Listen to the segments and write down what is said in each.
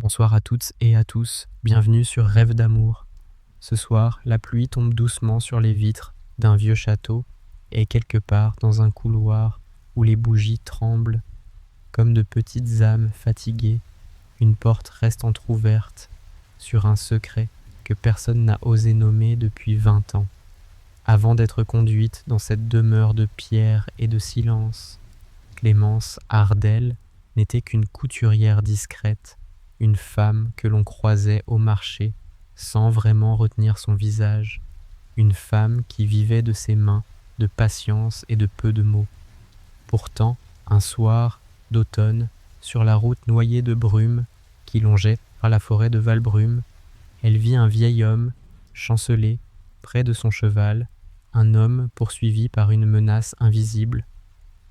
Bonsoir à toutes et à tous, bienvenue sur Rêve d'amour. Ce soir, la pluie tombe doucement sur les vitres d'un vieux château et quelque part dans un couloir où les bougies tremblent comme de petites âmes fatiguées, une porte reste entr'ouverte sur un secret que personne n'a osé nommer depuis 20 ans, avant d'être conduite dans cette demeure de pierre et de silence. Clémence Ardel n'était qu'une couturière discrète, une femme que l'on croisait au marché sans vraiment retenir son visage, une femme qui vivait de ses mains, de patience et de peu de mots. Pourtant, un soir d'automne, sur la route noyée de brume qui longeait par la forêt de Valbrume, elle vit un vieil homme chanceler près de son cheval, un homme poursuivi par une menace invisible.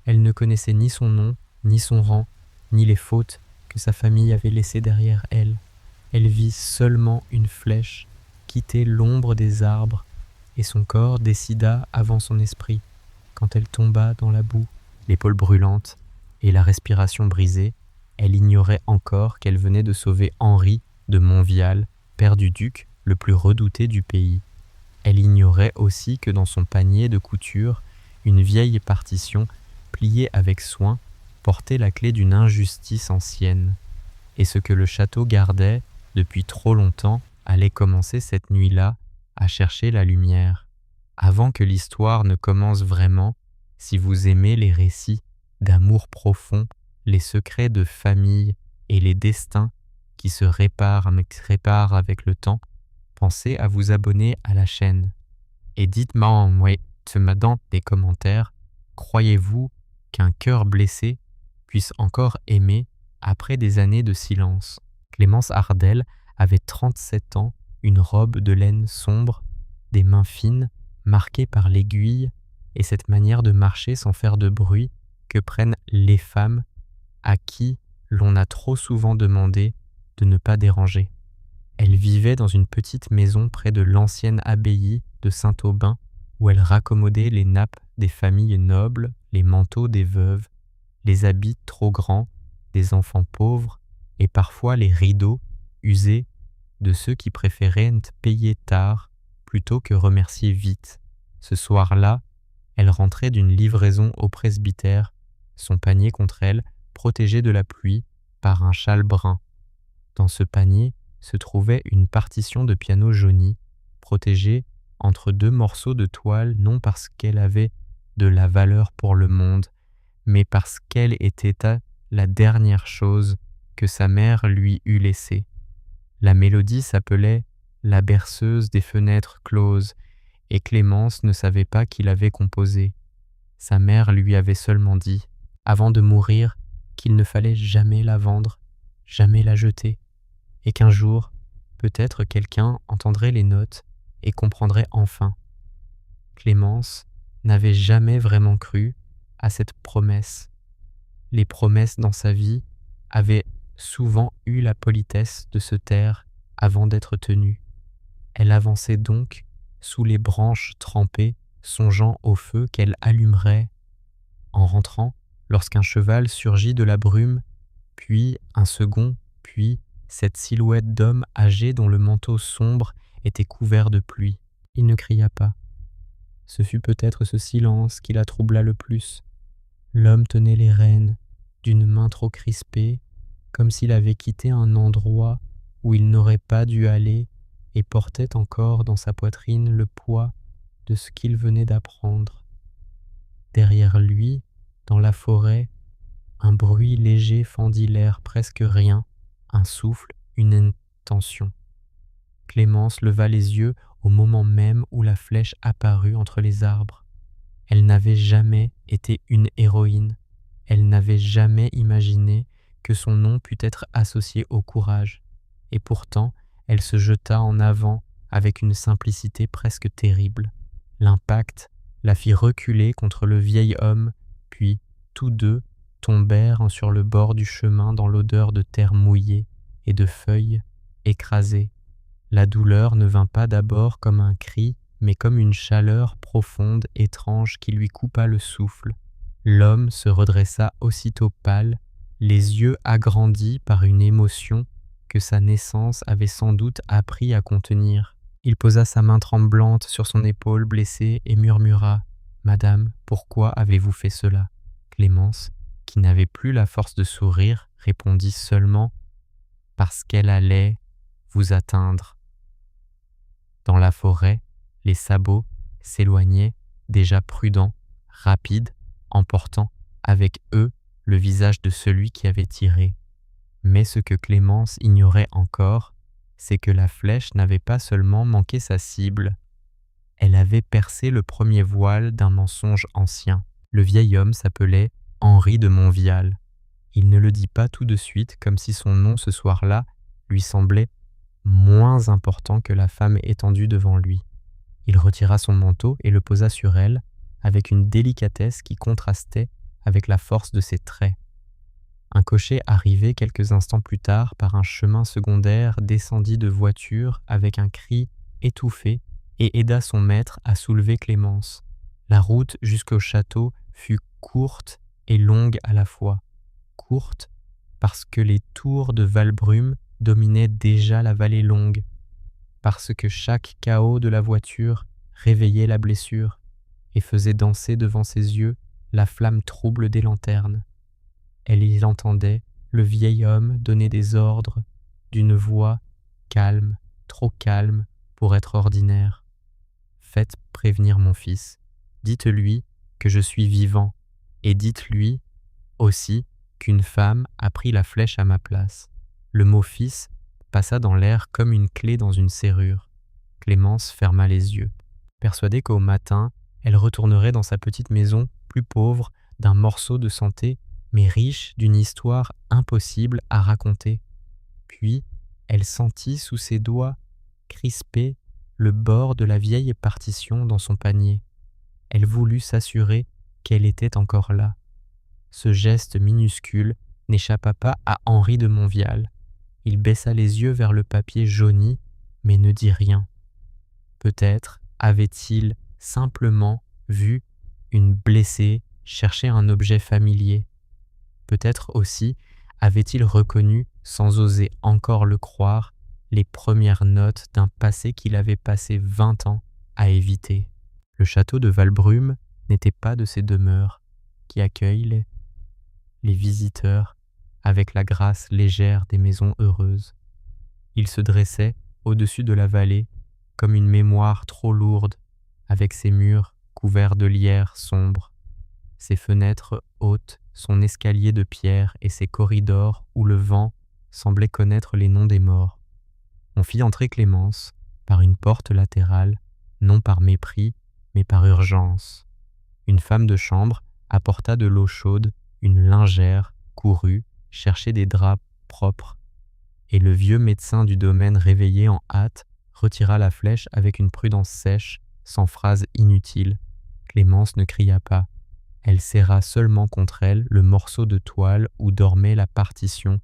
Elle ne connaissait ni son nom, ni son rang, ni les fautes que sa famille avait laissées derrière elle. Elle vit seulement une flèche quitter l'ombre des arbres, et son corps décida avant son esprit, quand elle tomba dans la boue, l'épaule brûlante et la respiration brisée. Elle ignorait encore qu'elle venait de sauver Henri de Montvial, père du duc le plus redouté du pays. Elle ignorait aussi que dans son panier de couture, une vieille partition, pliée avec soin, portait la clé d'une injustice ancienne. Et ce que le château gardait depuis trop longtemps allait commencer cette nuit-là à chercher la lumière. Avant que l'histoire ne commence vraiment, si vous aimez les récits d'amour profond, les secrets de famille et les destins qui se réparent avec le temps, pensez à vous abonner à la chaîne. Et dites-moi dans les commentaires, croyez-vous qu'un cœur blessé puisse encore aimer après des années de silence? Clémence Ardel avait 37 ans, une robe de laine sombre, des mains fines, marquées par l'aiguille, et cette manière de marcher sans faire de bruit que prennent les femmes à qui l'on a trop souvent demandé de ne pas déranger. Elle vivait dans une petite maison près de l'ancienne abbaye de Saint-Aubin, où elle raccommodait les nappes des familles nobles, les manteaux des veuves, les habits trop grands des enfants pauvres et parfois les rideaux usés de ceux qui préféraient payer tard plutôt que remercier vite. Ce soir-là, elle rentrait d'une livraison au presbytère, son panier contre elle, protégé de la pluie par un châle brun. Dans ce panier se trouvait une partition de piano jauni, protégée entre deux morceaux de toile, non parce qu'elle avait de la valeur pour le monde, mais parce qu'elle était la dernière chose que sa mère lui eût laissée. La mélodie s'appelait « La berceuse des fenêtres closes » et Clémence ne savait pas qui l'avait composée. Sa mère lui avait seulement dit, avant de mourir, qu'il ne fallait jamais la vendre, jamais la jeter, et qu'un jour, peut-être quelqu'un entendrait les notes et comprendrait enfin. Clémence n'avait jamais vraiment cru à cette promesse. Les promesses dans sa vie avaient souvent eu la politesse de se taire avant d'être tenues. Elle avançait donc sous les branches trempées, songeant au feu qu'elle allumerait en rentrant lorsqu'un cheval surgit de la brume, puis un second, puis cette silhouette d'homme âgé dont le manteau sombre était couvert de pluie. Il ne cria pas. Ce fut peut-être ce silence qui la troubla le plus. L'homme tenait les rênes d'une main trop crispée, comme s'il avait quitté un endroit où il n'aurait pas dû aller et portait encore dans sa poitrine le poids de ce qu'il venait d'apprendre. Derrière lui, dans la forêt, un bruit léger fendit l'air, presque rien, un souffle, une intention. Clémence leva les yeux au moment même où la flèche apparut entre les arbres. Elle n'avait jamais été une héroïne. Elle n'avait jamais imaginé que son nom pût être associé au courage. Et pourtant, elle se jeta en avant avec une simplicité presque terrible. L'impact la fit reculer contre le vieil homme, puis tous deux tombèrent sur le bord du chemin dans l'odeur de terre mouillée et de feuilles écrasées. La douleur ne vint pas d'abord comme un cri, mais comme une chaleur profonde, étrange, qui lui coupa le souffle. L'homme se redressa aussitôt pâle, les yeux agrandis par une émotion que sa naissance avait sans doute appris à contenir. Il posa sa main tremblante sur son épaule blessée et murmura « Madame, pourquoi avez-vous fait cela ?» Clémence, qui n'avait plus la force de sourire, répondit seulement « Parce qu'elle allait vous atteindre. » Dans la forêt, les sabots s'éloignaient, déjà prudents, rapides, emportant avec eux le visage de celui qui avait tiré. Mais ce que Clémence ignorait encore, c'est que la flèche n'avait pas seulement manqué sa cible, elle avait percé le premier voile d'un mensonge ancien. Le vieil homme s'appelait Henri de Montvial. Il ne le dit pas tout de suite, comme si son nom ce soir-là lui semblait moins important que la femme étendue devant lui. Il retira son manteau et le posa sur elle, avec une délicatesse qui contrastait avec la force de ses traits. Un cocher arrivé quelques instants plus tard par un chemin secondaire descendit de voiture avec un cri étouffé et aida son maître à soulever Clémence. La route jusqu'au château fut courte et longue à la fois. Courte parce que les tours de Valbrume dominaient déjà la vallée longue, parce que chaque cahot de la voiture réveillait la blessure et faisait danser devant ses yeux la flamme trouble des lanternes. Elle y entendait le vieil homme donner des ordres d'une voix calme, trop calme pour être ordinaire. « Faites prévenir mon fils. Dites-lui que je suis vivant et dites-lui aussi qu'une femme a pris la flèche à ma place. » Le mot « fils » passa dans l'air comme une clé dans une serrure. Clémence ferma les yeux, persuadée qu'au matin, elle retournerait dans sa petite maison, plus pauvre d'un morceau de santé, mais riche d'une histoire impossible à raconter. Puis, elle sentit sous ses doigts crispés le bord de la vieille partition dans son panier. Elle voulut s'assurer qu'elle était encore là. Ce geste minuscule n'échappa pas à Henri de Montvial. Il baissa les yeux vers le papier jauni, mais ne dit rien. Peut-être avait-il simplement vu une blessée chercher un objet familier. Peut-être aussi avait-il reconnu, sans oser encore le croire, les premières notes d'un passé qu'il avait passé 20 ans à éviter. Le château de Valbrume n'était pas de ces demeures qui accueillent les visiteurs avec la grâce légère des maisons heureuses. Il se dressait au-dessus de la vallée comme une mémoire trop lourde, avec ses murs couverts de lierre sombre, ses fenêtres hautes, son escalier de pierre et ses corridors où le vent semblait connaître les noms des morts. On fit entrer Clémence par une porte latérale, non par mépris, mais par urgence. Une femme de chambre apporta de l'eau chaude, une lingère, courut, chercher des draps propres, et le vieux médecin du domaine réveillé en hâte retira la flèche avec une prudence sèche, sans phrase inutile. Clémence ne cria pas. Elle serra seulement contre elle le morceau de toile où dormait la partition,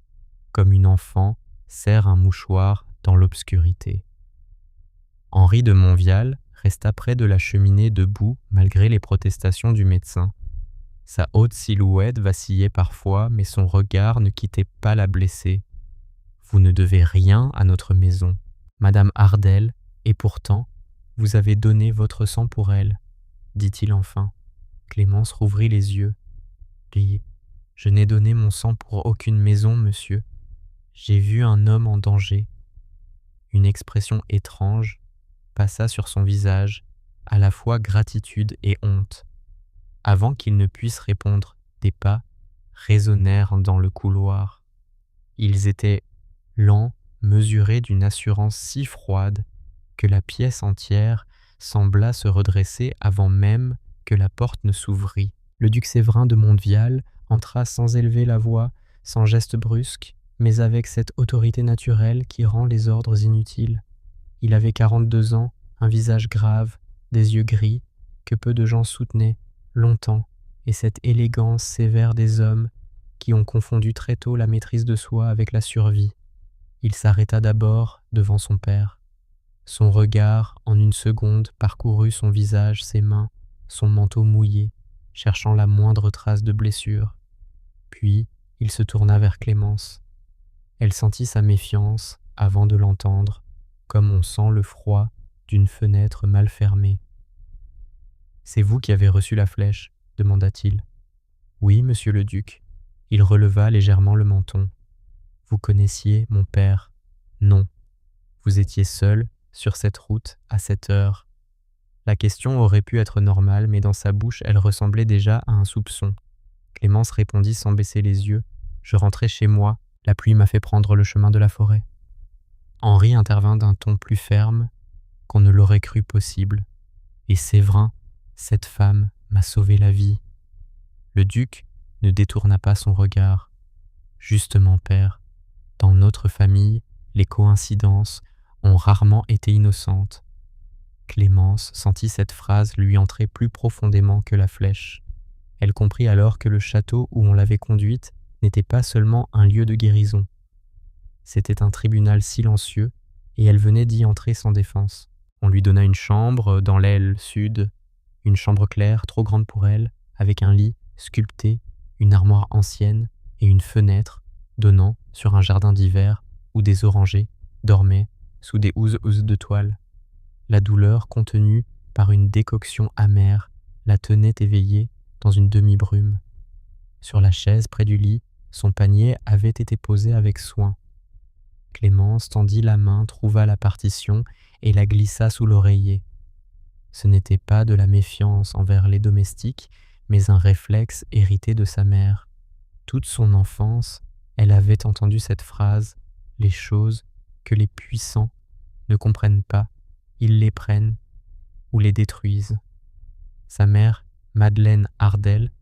comme une enfant serre un mouchoir dans l'obscurité. Henri de Montvial resta près de la cheminée debout malgré les protestations du médecin. Sa haute silhouette vacillait parfois, mais son regard ne quittait pas la blessée. « Vous ne devez rien à notre maison, Madame Ardelle, et pourtant, vous avez donné votre sang pour elle, » dit-il enfin. Clémence rouvrit les yeux. « Je n'ai donné mon sang pour aucune maison, monsieur. J'ai vu un homme en danger. » Une expression étrange passa sur son visage, à la fois gratitude et honte. Avant qu'il ne puisse répondre, des pas résonnèrent dans le couloir. Ils étaient lents, mesurés d'une assurance si froide que la pièce entière sembla se redresser avant même que la porte ne s'ouvrît. Le duc Séverin de Montvial entra sans élever la voix, sans geste brusque, mais avec cette autorité naturelle qui rend les ordres inutiles. Il avait 42 ans, un visage grave, des yeux gris, que peu de gens soutenaient, longtemps, et cette élégance sévère des hommes qui ont confondu très tôt la maîtrise de soi avec la survie. Il s'arrêta d'abord devant son père. Son regard, en une seconde, parcourut son visage, ses mains, son manteau mouillé, cherchant la moindre trace de blessure. Puis, il se tourna vers Clémence. Elle sentit sa méfiance avant de l'entendre, comme on sent le froid d'une fenêtre mal fermée. « C'est vous qui avez reçu la flèche ?» demanda-t-il. « Oui, monsieur le duc. » Il releva légèrement le menton. « Vous connaissiez mon père ?» ?»« Non. » »« Vous étiez seul sur cette route à cette heure. » La question aurait pu être normale, mais dans sa bouche, elle ressemblait déjà à un soupçon. Clémence répondit sans baisser les yeux. « Je rentrais chez moi. La pluie m'a fait prendre le chemin de la forêt. » Henri intervint d'un ton plus ferme qu'on ne l'aurait cru possible. « Et Séverin, cette femme, m'a sauvé la vie. » Le duc ne détourna pas son regard. « Justement, père, dans notre famille, les coïncidences ont rarement été innocentes. » Clémence sentit cette phrase lui entrer plus profondément que la flèche. Elle comprit alors que le château où on l'avait conduite n'était pas seulement un lieu de guérison. C'était un tribunal silencieux et elle venait d'y entrer sans défense. On lui donna une chambre dans l'aile sud, une chambre claire, trop grande pour elle, avec un lit sculpté, une armoire ancienne et une fenêtre donnant sur un jardin d'hiver où des orangers dormaient sous des housses de toile. La douleur contenue par une décoction amère la tenait éveillée dans une demi-brume. Sur la chaise près du lit, son panier avait été posé avec soin. Clémence tendit la main, trouva la partition et la glissa sous l'oreiller. Ce n'était pas de la méfiance envers les domestiques, mais un réflexe hérité de sa mère. Toute son enfance, elle avait entendu cette phrase « Les choses que les puissants ne comprennent pas, ils les prennent ou les détruisent. » Sa mère, Madeleine Ardel,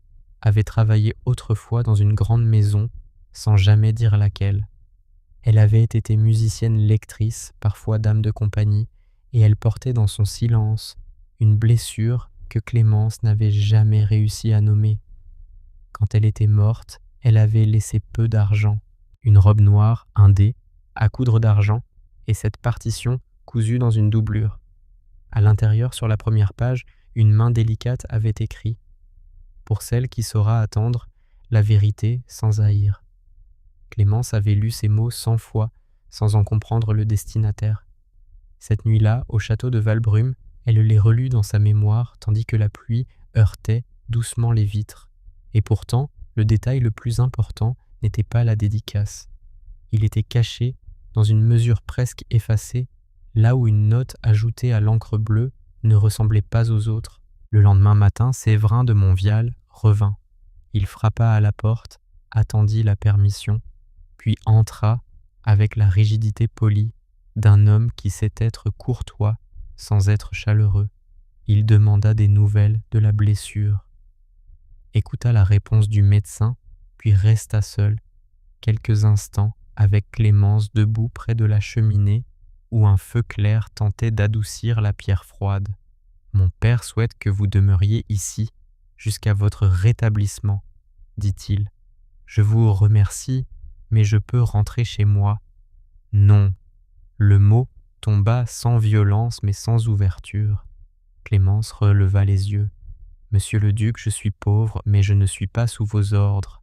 avait travaillé autrefois dans une grande maison, sans jamais dire laquelle. Elle avait été musicienne lectrice, parfois dame de compagnie, et elle portait dans son silence une blessure que Clémence n'avait jamais réussi à nommer. Quand elle était morte, elle avait laissé peu d'argent, une robe noire, un dé, à coudre d'argent, et cette partition cousue dans une doublure. À l'intérieur, sur la première page, une main délicate avait écrit « Pour celle qui saura attendre la vérité sans haïr ». Clémence avait lu ces mots 100 fois, sans en comprendre le destinataire. Cette nuit-là, au château de Valbrume, elle les relut dans sa mémoire, tandis que la pluie heurtait doucement les vitres. Et pourtant, le détail le plus important n'était pas la dédicace. Il était caché, dans une mesure presque effacée, là où une note ajoutée à l'encre bleue ne ressemblait pas aux autres. Le lendemain matin, Séverin de Montvial revint. Il frappa à la porte, attendit la permission, puis entra avec la rigidité polie d'un homme qui sait être courtois sans être chaleureux. Il demanda des nouvelles de la blessure, écouta la réponse du médecin, puis resta seul quelques instants avec Clémence debout près de la cheminée où un feu clair tentait d'adoucir la pierre froide. « Mon père souhaite que vous demeuriez ici jusqu'à votre rétablissement, » dit-il. « Je vous remercie, mais je peux rentrer chez moi. »« Non. » Le mot tomba sans violence mais sans ouverture. Clémence releva les yeux. « Monsieur le duc, je suis pauvre, mais je ne suis pas sous vos ordres. »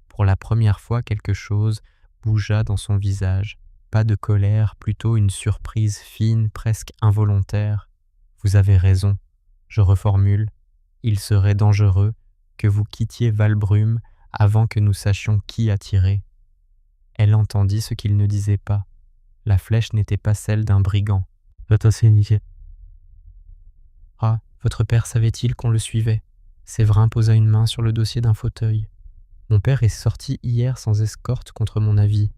Pour la première fois, quelque chose bougea dans son visage. Pas de colère, plutôt une surprise fine, presque involontaire. « Vous avez raison. Je reformule. Il serait dangereux que vous quittiez Valbrume avant que nous sachions qui a tiré. » Elle entendit ce qu'il ne disait pas. La flèche n'était pas celle d'un brigand. « Ah, votre père savait-il qu'on le suivait ?» Séverin posa une main sur le dossier d'un fauteuil. « Mon père est sorti hier sans escorte contre mon avis.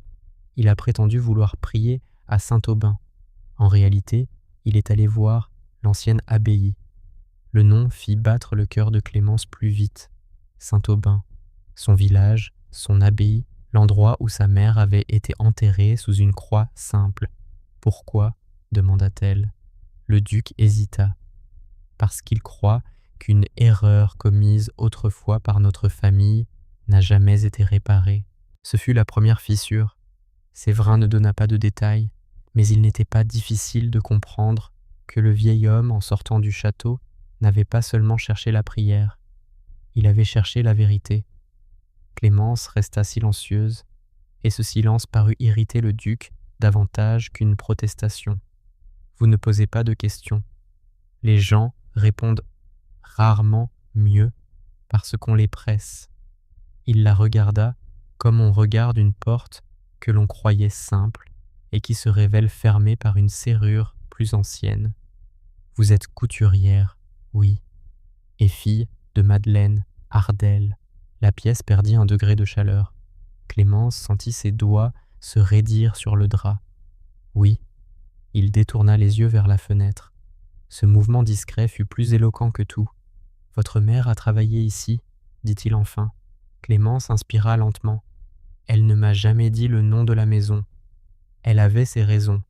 Il a prétendu vouloir prier à Saint-Aubin. En réalité, il est allé voir l'ancienne abbaye. » Le nom fit battre le cœur de Clémence plus vite. Saint-Aubin, son village, son abbaye, l'endroit où sa mère avait été enterrée sous une croix simple. « Pourquoi ?» demanda-t-elle. Le duc hésita. « Parce qu'il croit qu'une erreur commise autrefois par notre famille n'a jamais été réparée. » Ce fut la première fissure. Séverin ne donna pas de détails, mais il n'était pas difficile de comprendre que le vieil homme, en sortant du château, n'avait pas seulement cherché la prière, il avait cherché la vérité. Clémence resta silencieuse. et ce silence parut irriter le duc davantage qu'une protestation. Vous ne posez pas de questions. Les gens répondent rarement mieux parce qu'on les presse. Il la regarda comme on regarde une porte que l'on croyait simple et qui se révèle fermée par une serrure plus ancienne. Vous êtes couturière, oui, et fille de Madeleine Ardel. La pièce perdit un degré de chaleur. Clémence sentit ses doigts se raidir sur le drap. Oui, il détourna les yeux vers la fenêtre. Ce mouvement discret fut plus éloquent que tout. « Votre mère a travaillé ici ?» dit-il enfin. Clémence inspira lentement. Elle ne m'a jamais dit le nom de la maison. Elle avait ses raisons.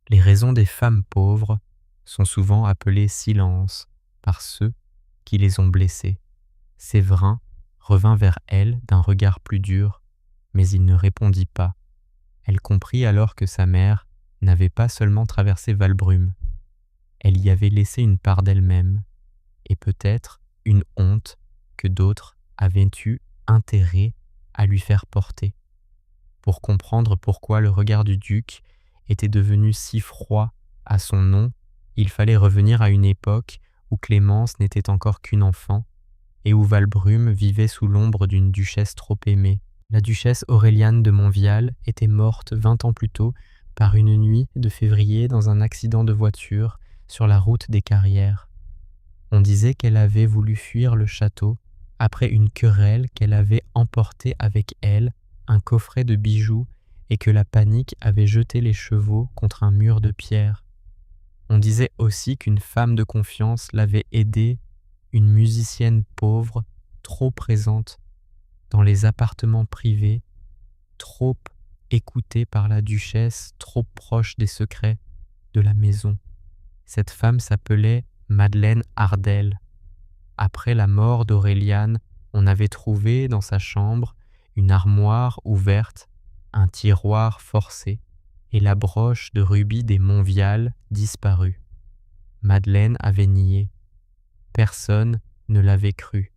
Les raisons des femmes pauvres sont souvent appelées silence par ceux qui les ont blessées. Séverin revint vers elle d'un regard plus dur, mais il ne répondit pas. Elle comprit alors que sa mère n'avait pas seulement traversé Valbrume. Elle y avait laissé une part d'elle-même, et peut-être une honte que d'autres avaient eu intérêt à lui faire porter. Pour comprendre pourquoi le regard du duc était devenu si froid à son nom, il fallait revenir à une époque où Clémence n'était encore qu'une enfant et où Valbrume vivait sous l'ombre d'une duchesse trop aimée. La duchesse Auréliane de Montvial était morte 20 ans plus tôt par une nuit de février dans un accident de voiture sur la route des Carrières. On disait qu'elle avait voulu fuir le château après une querelle qu'elle avait emporté avec elle un coffret de bijoux et que la panique avait jeté les chevaux contre un mur de pierre. On disait aussi qu'une femme de confiance l'avait aidée, une musicienne pauvre, trop présente dans les appartements privés, trop écoutée par la duchesse, trop proche des secrets de la maison. Cette femme s'appelait Madeleine Ardel. Après la mort d'Auréliane, on avait trouvé dans sa chambre une armoire ouverte, un tiroir forcé et la broche de rubis des Montvial disparue. Madeleine avait nié. Personne ne l'avait cru.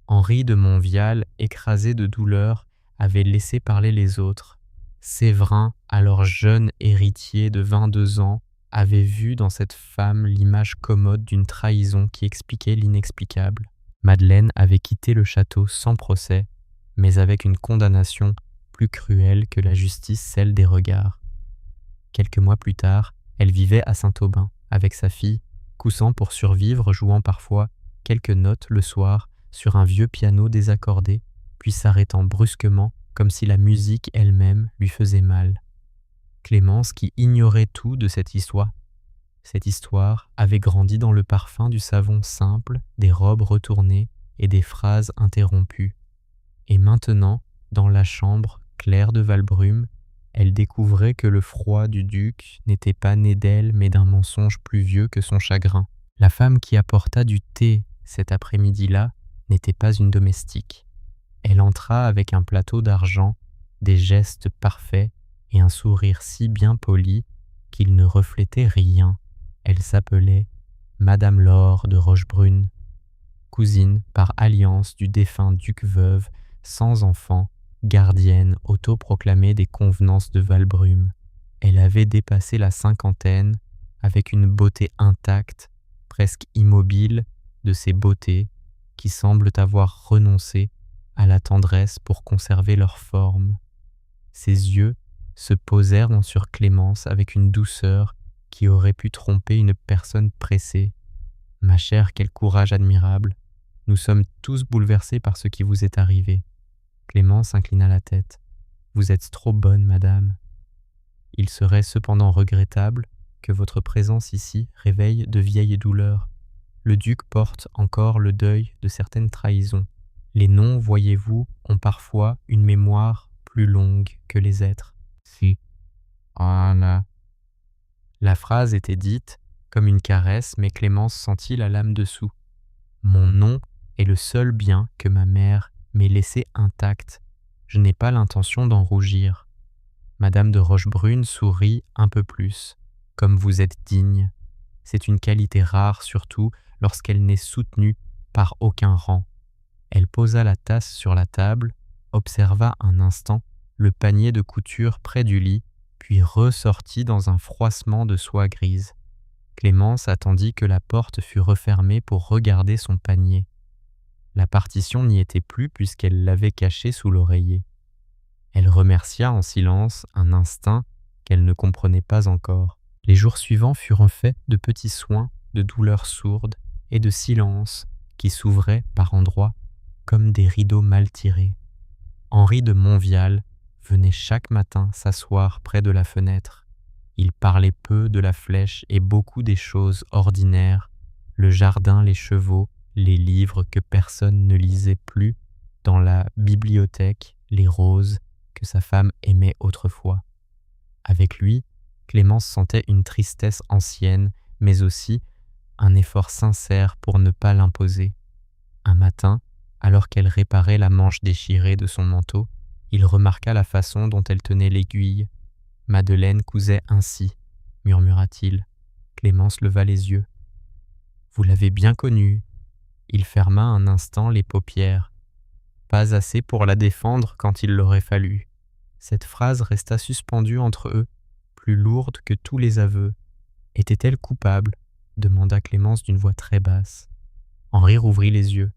Henri de Montvial, écrasé de douleur, avait laissé parler les autres. Séverin, alors jeune héritier de 22 ans, avait vu dans cette femme l'image commode d'une trahison qui expliquait l'inexplicable. Madeleine avait quitté le château sans procès, mais avec une condamnation plus cruelle que la justice celle des regards. Quelques mois plus tard, elle vivait à Saint-Aubin avec sa fille, coussant pour survivre, jouant parfois quelques notes le soir sur un vieux piano désaccordé, puis s'arrêtant brusquement comme si la musique elle-même lui faisait mal. Clémence, qui ignorait tout de cette histoire avait grandi dans le parfum du savon simple, des robes retournées et des phrases interrompues. Et maintenant, dans la chambre claire de Valbrume, elle découvrait que le froid du duc n'était pas né d'elle mais d'un mensonge plus vieux que son chagrin. La femme qui apporta du thé cet après-midi-là n'était pas une domestique. Elle entra avec un plateau d'argent, des gestes parfaits et un sourire si bien poli qu'il ne reflétait rien. Elle s'appelait Madame Laure de Rochebrune, cousine par alliance du défunt duc veuve, sans enfant, gardienne autoproclamée des convenances de Valbrume. Elle avait dépassé la cinquantaine avec une beauté intacte, presque immobile, de ces beautés qui semblent avoir renoncé à la tendresse pour conserver leur forme. Ses yeux se posèrent sur Clémence avec une douceur qui aurait pu tromper une personne pressée. « Ma chère, quel courage admirable! Nous sommes tous bouleversés par ce qui vous est arrivé. » Clémence inclina la tête. « Vous êtes trop bonne, madame. Il serait cependant regrettable que votre présence ici réveille de vieilles douleurs. Le duc porte encore le deuil de certaines trahisons. Les noms, voyez-vous, ont parfois une mémoire plus longue que les êtres. » Si. Voilà. La phrase était dite comme une caresse, mais Clémence sentit la lame dessous. « Mon nom est le seul bien que ma mère m'ait laissé intact. Je n'ai pas l'intention d'en rougir. » Madame de Rochebrune sourit un peu plus. « Comme vous êtes digne. C'est une qualité rare, surtout lorsqu'elle n'est soutenue par aucun rang. » Elle posa la tasse sur la table, observa un instant le panier de couture près du lit, puis ressortit dans un froissement de soie grise. Clémence attendit que la porte fût refermée pour regarder son panier. La partition n'y était plus puisqu'elle l'avait cachée sous l'oreiller. Elle remercia en silence un instinct qu'elle ne comprenait pas encore. Les jours suivants furent faits de petits soins, de douleurs sourdes et de silences qui s'ouvraient par endroits comme des rideaux mal tirés. Henri de Montvial venait chaque matin s'asseoir près de la fenêtre. Il parlait peu de la flèche et beaucoup des choses ordinaires, le jardin, les chevaux, les livres que personne ne lisait plus, dans la bibliothèque, les roses que sa femme aimait autrefois. Avec lui, Clémence sentait une tristesse ancienne, mais aussi un effort sincère pour ne pas l'imposer. Un matin, alors qu'elle réparait la manche déchirée de son manteau, il remarqua la façon dont elle tenait l'aiguille. « Madeleine cousait ainsi », murmura-t-il. Clémence leva les yeux. « Vous l'avez bien connue. » Il ferma un instant les paupières. Pas assez pour la défendre quand il l'aurait fallu. Cette phrase resta suspendue entre eux, plus lourde que tous les aveux. « Était-elle coupable ?» demanda Clémence d'une voix très basse. Henri rouvrit les yeux.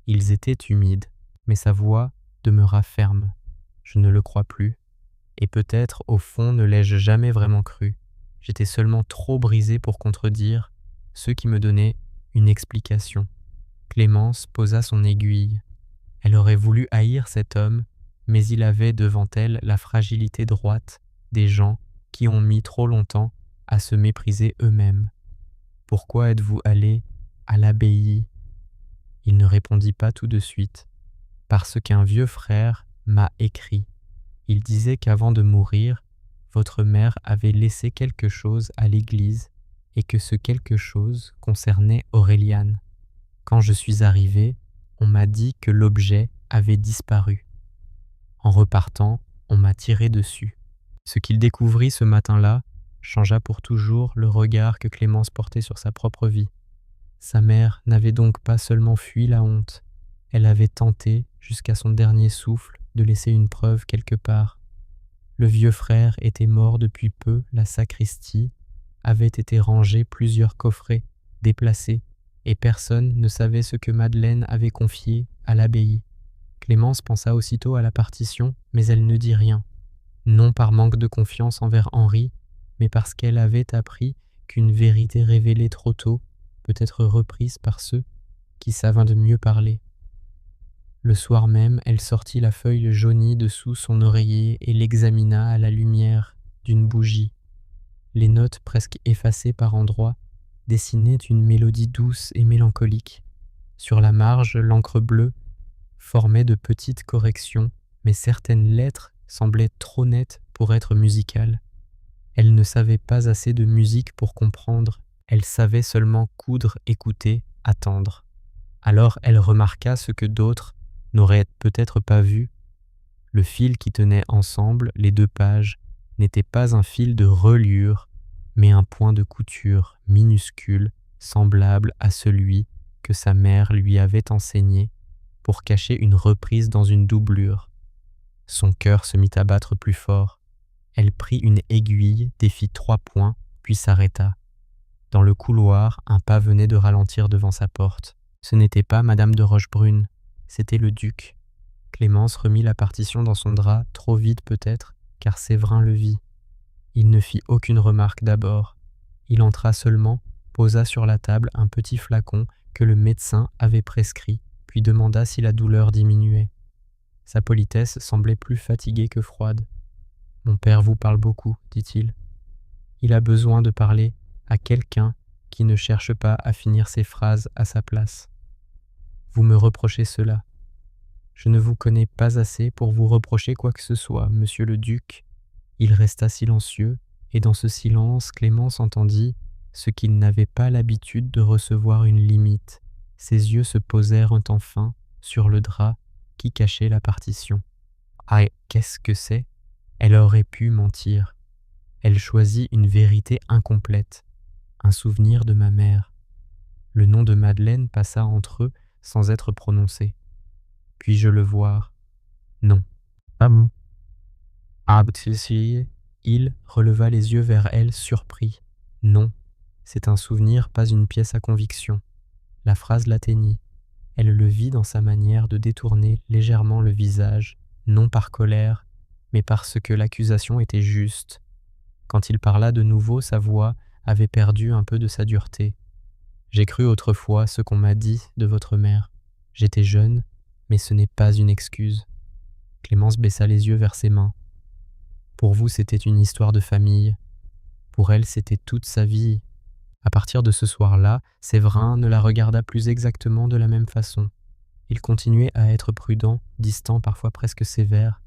Ils étaient humides, mais sa voix demeura ferme. « Je ne le crois plus. Et peut-être, au fond, ne l'ai-je jamais vraiment cru. J'étais seulement trop brisé pour contredire ceux qui me donnaient une explication. » Clémence posa son aiguille. Elle aurait voulu haïr cet homme, mais il avait devant elle la fragilité droite des gens qui ont mis trop longtemps à se mépriser eux-mêmes. « Pourquoi êtes-vous allé à l'abbaye ?» Il ne répondit pas tout de suite. « Parce qu'un vieux frère m'a écrit. Il disait qu'avant de mourir, votre mère avait laissé quelque chose à l'église et que ce quelque chose concernait Auréliane. Quand je suis arrivé, on m'a dit que l'objet avait disparu. En repartant, on m'a tiré dessus. » Ce qu'il découvrit ce matin-là changea pour toujours le regard que Clémence portait sur sa propre vie. Sa mère n'avait donc pas seulement fui la honte, elle avait tenté, jusqu'à son dernier souffle, de laisser une preuve quelque part. Le vieux frère était mort depuis peu, la sacristie avait été rangée, plusieurs coffrets déplacés, et personne ne savait ce que Madeleine avait confié à l'abbaye. Clémence pensa aussitôt à la partition, mais elle ne dit rien, non par manque de confiance envers Henri, mais parce qu'elle avait appris qu'une vérité révélée trop tôt peut être reprise par ceux qui savent de mieux parler. Le soir même, elle sortit la feuille jaunie de sous son oreiller et l'examina à la lumière d'une bougie. Les notes presque effacées par endroits dessinaient une mélodie douce et mélancolique. Sur la marge, l'encre bleue formait de petites corrections, mais certaines lettres semblaient trop nettes pour être musicales. Elle ne savait pas assez de musique pour comprendre, elle savait seulement coudre, écouter, attendre. Alors elle remarqua ce que d'autres n'auraient peut-être pas vu. Le fil qui tenait ensemble les deux pages n'était pas un fil de reliure, mais un point de couture minuscule, semblable à celui que sa mère lui avait enseigné pour cacher une reprise dans une doublure. Son cœur se mit à battre plus fort. Elle prit une aiguille, défit 3 points, puis s'arrêta. Dans le couloir, un pas venait de ralentir devant sa porte. Ce n'était pas Madame de Rochebrune, c'était le duc. Clémence remit la partition dans son drap, trop vite peut-être, car Séverin le vit. Il ne fit aucune remarque d'abord. Il entra seulement, posa sur la table un petit flacon que le médecin avait prescrit, puis demanda si la douleur diminuait. Sa politesse semblait plus fatiguée que froide. « Mon père vous parle beaucoup, dit-il. Il a besoin de parler à quelqu'un qui ne cherche pas à finir ses phrases à sa place. Vous me reprochez cela. Je ne vous connais pas assez pour vous reprocher quoi que ce soit, monsieur le duc. » Il resta silencieux, et dans ce silence, Clémence entendit ce qu'il n'avait pas l'habitude de recevoir une limite. Ses yeux se posèrent enfin sur le drap qui cachait la partition. Ah, qu'est-ce que c'est ? Elle aurait pu mentir. Elle choisit une vérité incomplète, un souvenir de ma mère. Le nom de Madeleine passa entre eux sans être prononcé. Puis-je le voir ? Non. Ah bon ? Il releva les yeux vers elle, surpris. Non, c'est un souvenir, pas une pièce à conviction. La phrase l'atteignit. Elle le vit dans sa manière de détourner légèrement le visage, non par colère, mais parce que l'accusation était juste. Quand il parla de nouveau, sa voix avait perdu un peu de sa dureté. J'ai cru autrefois ce qu'on m'a dit de votre mère. J'étais jeune, mais ce n'est pas une excuse. Clémence baissa les yeux vers ses mains. Pour vous, c'était une histoire de famille. Pour elle, c'était toute sa vie. À partir de ce soir-là, Séverin ne la regarda plus exactement de la même façon. Il continuait à être prudent, distant, parfois presque sévère,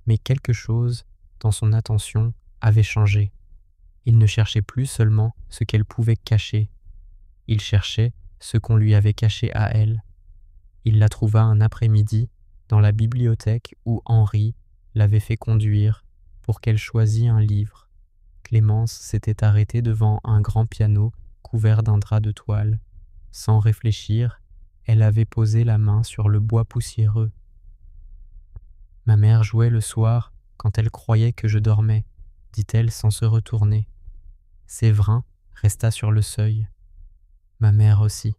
mais quelque chose, dans son attention, avait changé. Il ne cherchait plus seulement ce qu'elle pouvait cacher, il cherchait ce qu'on lui avait caché à elle. Il la trouva un après-midi dans la bibliothèque où Henri l'avait fait conduire pour qu'elle choisît un livre. Clémence s'était arrêtée devant un grand piano couvert d'un drap de toile. Sans réfléchir, elle avait posé la main sur le bois poussiéreux. Ma mère jouait le soir quand elle croyait que je dormais, dit-elle sans se retourner. Séverin resta sur le seuil. Ma mère aussi.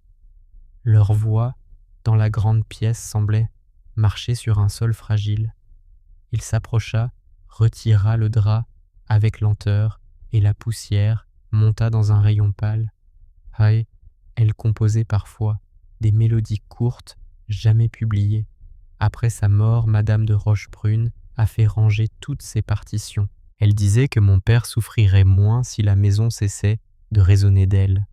Leur voix, dans la grande pièce, semblait marcher sur un sol fragile. Il s'approcha, retira le drap avec lenteur, et la poussière monta dans un rayon pâle. Aïe, elle composait parfois des mélodies courtes, jamais publiées. Après sa mort, Madame de Rochebrune a fait ranger toutes ses partitions. Elle disait que mon père souffrirait moins si la maison cessait de résonner d'elle.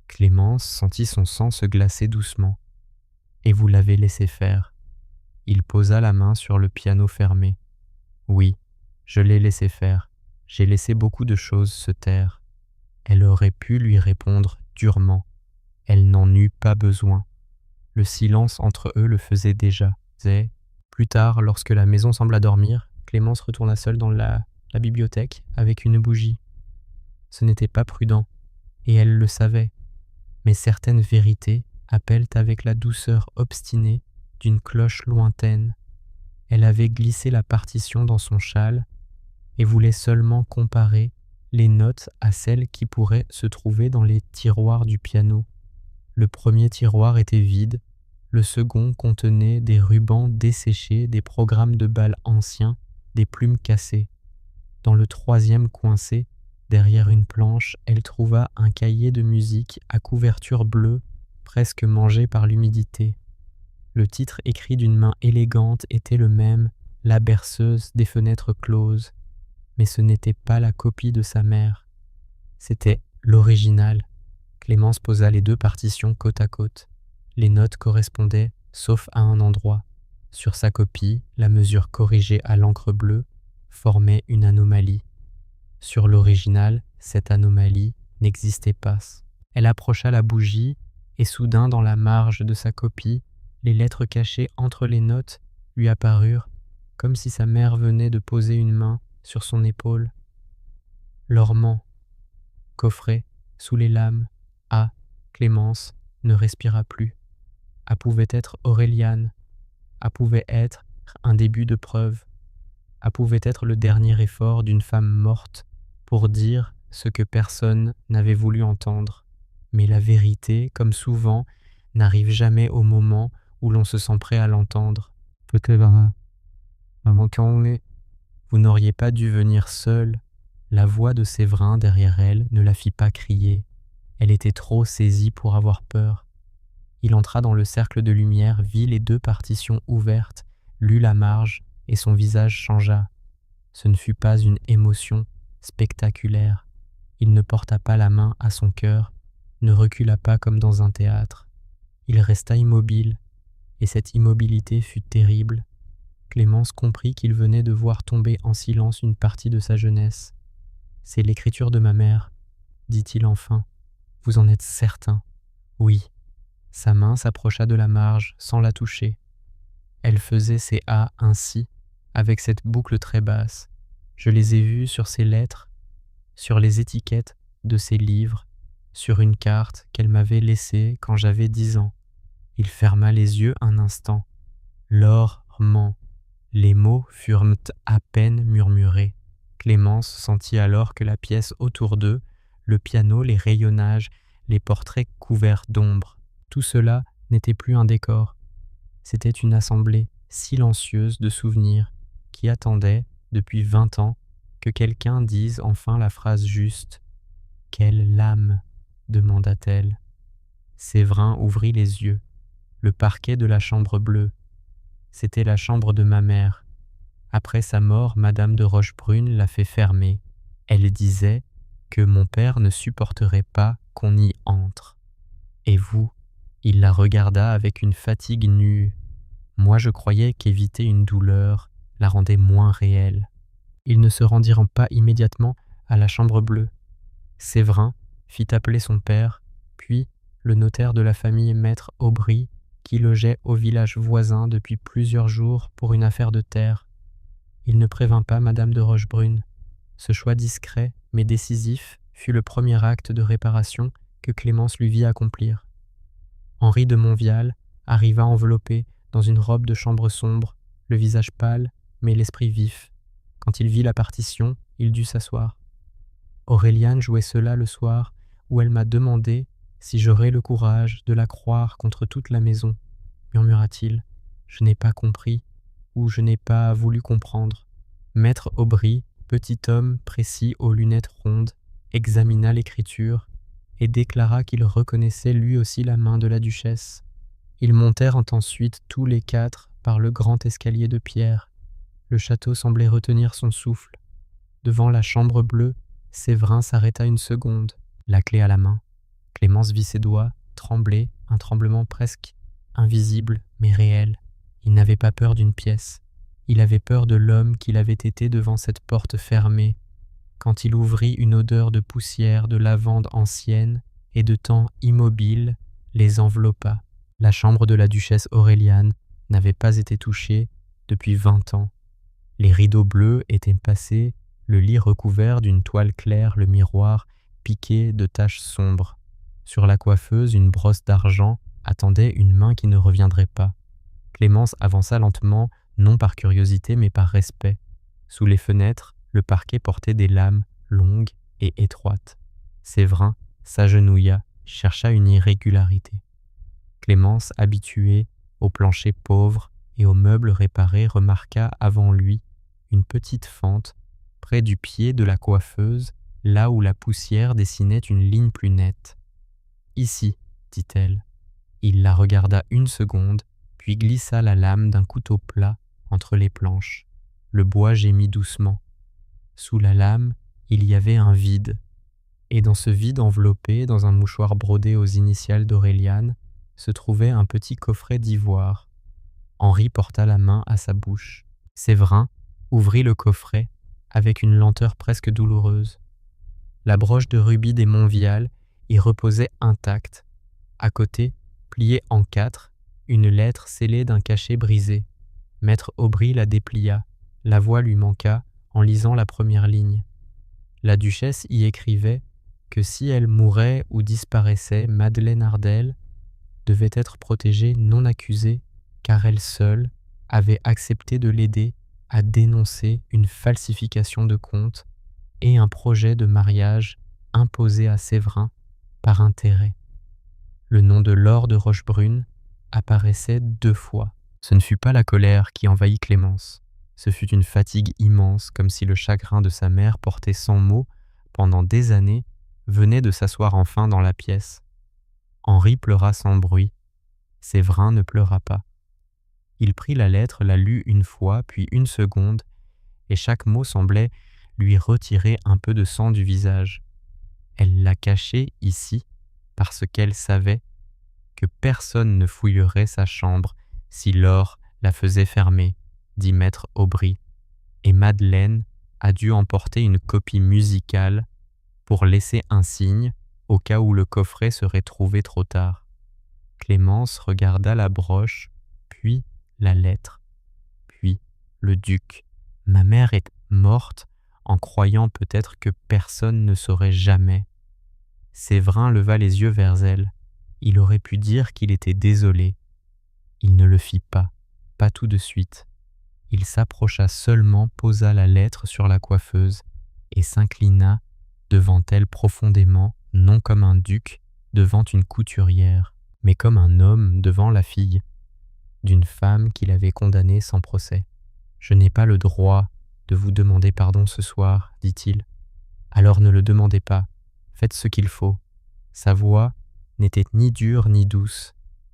Clémence sentit son sang se glacer doucement. Et vous l'avez laissé faire. Il posa la main sur le piano fermé. Oui, je l'ai laissé faire. J'ai laissé beaucoup de choses se taire. Elle aurait pu lui répondre durement. Elle n'en eut pas besoin. Le silence entre eux le faisait déjà. Plus tard, lorsque la maison sembla dormir, Clémence retourna seule dans la bibliothèque avec une bougie. Ce n'était pas prudent, et elle le savait, mais certaines vérités appellent avec la douceur obstinée d'une cloche lointaine. Elle avait glissé la partition dans son châle et voulait seulement comparer les notes à celles qui pourraient se trouver dans les tiroirs du piano. Le premier tiroir était vide, le second contenait des rubans desséchés, des programmes de bal anciens, des plumes cassées. Dans le troisième coincé, derrière une planche, elle trouva un cahier de musique à couverture bleue, presque mangé par l'humidité. Le titre écrit d'une main élégante était le même, La berceuse des fenêtres closes. Mais ce n'était pas la copie de sa mère. C'était l'original. Clémence posa les deux partitions côte à côte. Les notes correspondaient, sauf à un endroit. Sur sa copie, la mesure corrigée à l'encre bleue formait une anomalie. Sur l'original, cette anomalie n'existait pas. Elle approcha la bougie et soudain, dans la marge de sa copie, les lettres cachées entre les notes lui apparurent comme si sa mère venait de poser une main sur son épaule. Lormant, coffret, sous les lames, A. Clémence ne respira plus. A pouvait être Auréliane. A pouvait être un début de preuve. A pouvait être le dernier effort d'une femme morte pour dire ce que personne n'avait voulu entendre. Mais la vérité, comme souvent, n'arrive jamais au moment où l'on se sent prêt à l'entendre. Peut-être, maman, vous n'auriez pas dû venir seule. La voix de Séverin derrière elle ne la fit pas crier. Elle était trop saisie pour avoir peur. Il entra dans le cercle de lumière, vit les deux partitions ouvertes, lut la marge, et son visage changea. Ce ne fut pas une émotion spectaculaire. Il ne porta pas la main à son cœur, ne recula pas comme dans un théâtre. Il resta immobile, et cette immobilité fut terrible. Clémence comprit qu'il venait de voir tomber en silence une partie de sa jeunesse. « C'est l'écriture de ma mère, » dit-il enfin. « Vous en êtes certain ? » ?»« Oui. » Sa main s'approcha de la marge sans la toucher. Elle faisait ses A ainsi, avec cette boucle très basse. Je les ai vus sur ses lettres, sur les étiquettes de ses livres, sur une carte qu'elle m'avait laissée quand j'avais 10 ans. Il ferma les yeux un instant. L'or ment. Les mots furent à peine murmurés. Clémence sentit alors que la pièce autour d'eux, le piano, les rayonnages, les portraits couverts d'ombre, tout cela n'était plus un décor. C'était une assemblée silencieuse de souvenirs qui attendait, depuis 20 ans, que quelqu'un dise enfin la phrase juste. « Quelle lame » demanda-t-elle. Séverin ouvrit les yeux. Le parquet de la chambre bleue. C'était la chambre de ma mère. Après sa mort, Madame de Rochebrune l'a fait fermer. Elle disait que mon père ne supporterait pas qu'on y entre. Et vous ? Il la regarda avec une fatigue nue. Moi, je croyais qu'éviter une douleur la rendait moins réelle. Ils ne se rendirent pas immédiatement à la chambre bleue. Séverin fit appeler son père, puis le notaire de la famille maître Aubry, qui logeait au village voisin depuis plusieurs jours pour une affaire de terre. Il ne prévint pas Madame de Rochebrune. Ce choix discret mais décisif fut le premier acte de réparation que Clémence lui vit accomplir. Henri de Montvial arriva enveloppé dans une robe de chambre sombre, le visage pâle mais l'esprit vif. Quand il vit la partition, il dut s'asseoir. Auréliane jouait cela le soir où elle m'a demandé si j'aurais le courage de la croire contre toute la maison, murmura-t-il. Je n'ai pas compris, ou je n'ai pas voulu comprendre. Maître Aubry, petit homme précis aux lunettes rondes, examina l'écriture et déclara qu'il reconnaissait lui aussi la main de la duchesse. Ils montèrent ensuite tous les quatre par le grand escalier de pierre. Le château semblait retenir son souffle. Devant la chambre bleue, Séverin s'arrêta une seconde, la clé à la main. Clémence vit ses doigts trembler, un tremblement presque invisible mais réel. Il n'avait pas peur d'une pièce. Il avait peur de l'homme qu'il avait été devant cette porte fermée, quand il ouvrit une odeur de poussière, de lavande ancienne et de temps immobile les enveloppa. La chambre de la duchesse Auréliane n'avait pas été touchée depuis 20 ans. Les rideaux bleus étaient passés, le lit recouvert d'une toile claire, le miroir piqué de taches sombres. Sur la coiffeuse, une brosse d'argent attendait une main qui ne reviendrait pas. Clémence avança lentement, non par curiosité mais par respect. Sous les fenêtres, le parquet portait des lames longues et étroites. Séverin s'agenouilla, chercha une irrégularité. Clémence, habituée au plancher pauvre et aux meubles réparés, remarqua avant lui une petite fente près du pied de la coiffeuse, là où la poussière dessinait une ligne plus nette. « Ici », dit-elle. Il la regarda une seconde, puis glissa la lame d'un couteau plat entre les planches. Le bois gémit doucement. Sous la lame, il y avait un vide. Et dans ce vide enveloppé dans un mouchoir brodé aux initiales d'Auréliane, se trouvait un petit coffret d'ivoire. Henri porta la main à sa bouche. Séverin ouvrit le coffret avec une lenteur presque douloureuse. La broche de rubis des Montvial y reposait intacte. À côté, pliée en 4, une lettre scellée d'un cachet brisé. Maître Aubry la déplia. La voix lui manqua en lisant la première ligne. La duchesse y écrivait que si elle mourait ou disparaissait, Madeleine Ardelle devait être protégée non accusée, car elle seule avait accepté de l'aider à dénoncer une falsification de compte et un projet de mariage imposé à Séverin par intérêt. Le nom de Laure de Rochebrune apparaissait 2 fois. Ce ne fut pas la colère qui envahit Clémence. Ce fut une fatigue immense, comme si le chagrin de sa mère, porté sans mots pendant des années, venait de s'asseoir enfin dans la pièce. Henri pleura sans bruit. Séverin ne pleura pas. Il prit la lettre, la lut une fois, puis une seconde, et chaque mot semblait lui retirer un peu de sang du visage. Elle l'a caché ici parce qu'elle savait que personne ne fouillerait sa chambre si Laure la faisait fermer, dit maître Aubry, et Madeleine a dû emporter une copie musicale pour laisser un signe au cas où le coffret serait trouvé trop tard. Clémence regarda la broche, puis la lettre, puis le duc. Ma mère est morte en croyant peut-être que personne ne saurait jamais. Séverin leva les yeux vers elle. Il aurait pu dire qu'il était désolé. Il ne le fit pas tout de suite. Il s'approcha seulement, posa la lettre sur la coiffeuse et s'inclina devant elle profondément, non comme un duc devant une couturière, mais comme un homme devant la fille d'une femme qu'il avait condamnée sans procès. « Je n'ai pas le droit de vous demander pardon ce soir, dit-il. Alors ne le demandez pas, faites ce qu'il faut. » Sa voix n'était ni dure ni douce,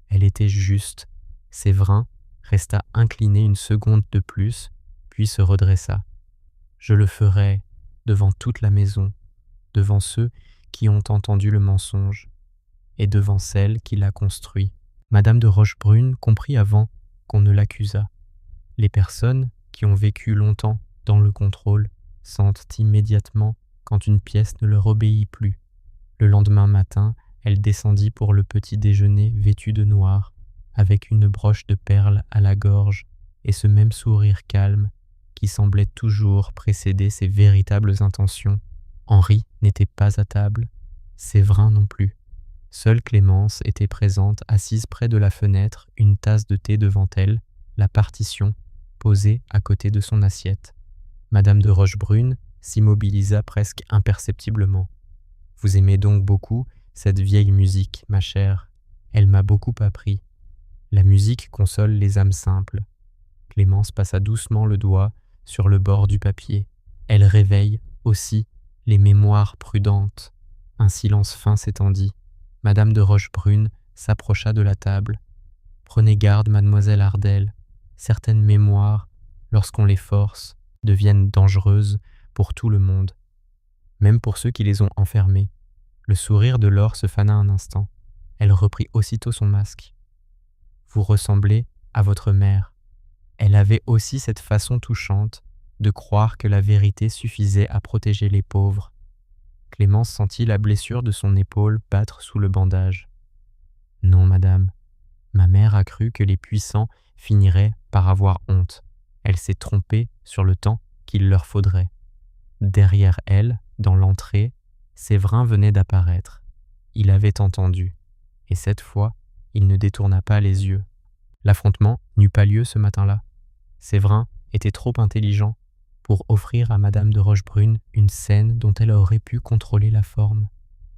elle était juste. Séverin resta incliné une seconde de plus, puis se redressa. « Je le ferai devant toute la maison, devant ceux qui ont entendu le mensonge, et devant celle qui l'a construit. » Madame de Rochebrune comprit avant qu'on ne l'accusât. Les personnes qui ont vécu longtemps dans le contrôle sentent immédiatement quand une pièce ne leur obéit plus. Le lendemain matin, elle descendit pour le petit déjeuner vêtue de noir, avec une broche de perles à la gorge et ce même sourire calme qui semblait toujours précéder ses véritables intentions. Henri n'était pas à table, Séverin non plus. Seule Clémence était présente, assise près de la fenêtre, une tasse de thé devant elle, la partition posée à côté de son assiette. Madame de Rochebrune s'immobilisa presque imperceptiblement. « Vous aimez donc beaucoup cette vieille musique, ma chère. Elle m'a beaucoup appris. La musique console les âmes simples. » Clémence passa doucement le doigt sur le bord du papier. Elle réveille aussi les mémoires prudentes. Un silence fin s'étendit. Madame de Rochebrune s'approcha de la table. « Prenez garde, mademoiselle Ardelle. Certaines mémoires, lorsqu'on les force, deviennent dangereuses pour tout le monde, même pour ceux qui les ont enfermées. » Le sourire de Laure se fana un instant. Elle reprit aussitôt son masque. « Vous ressemblez à votre mère. » Elle avait aussi cette façon touchante de croire que la vérité suffisait à protéger les pauvres. Clémence sentit la blessure de son épaule battre sous le bandage. « Non, madame, ma mère a cru que les puissants finiraient par avoir honte. Elle s'est trompée sur le temps qu'il leur faudrait. » Derrière elle, dans l'entrée, Séverin venait d'apparaître. Il avait entendu, et cette fois, il ne détourna pas les yeux. L'affrontement n'eut pas lieu ce matin-là. Séverin était trop intelligent pour offrir à Madame de Rochebrune une scène dont elle aurait pu contrôler la forme.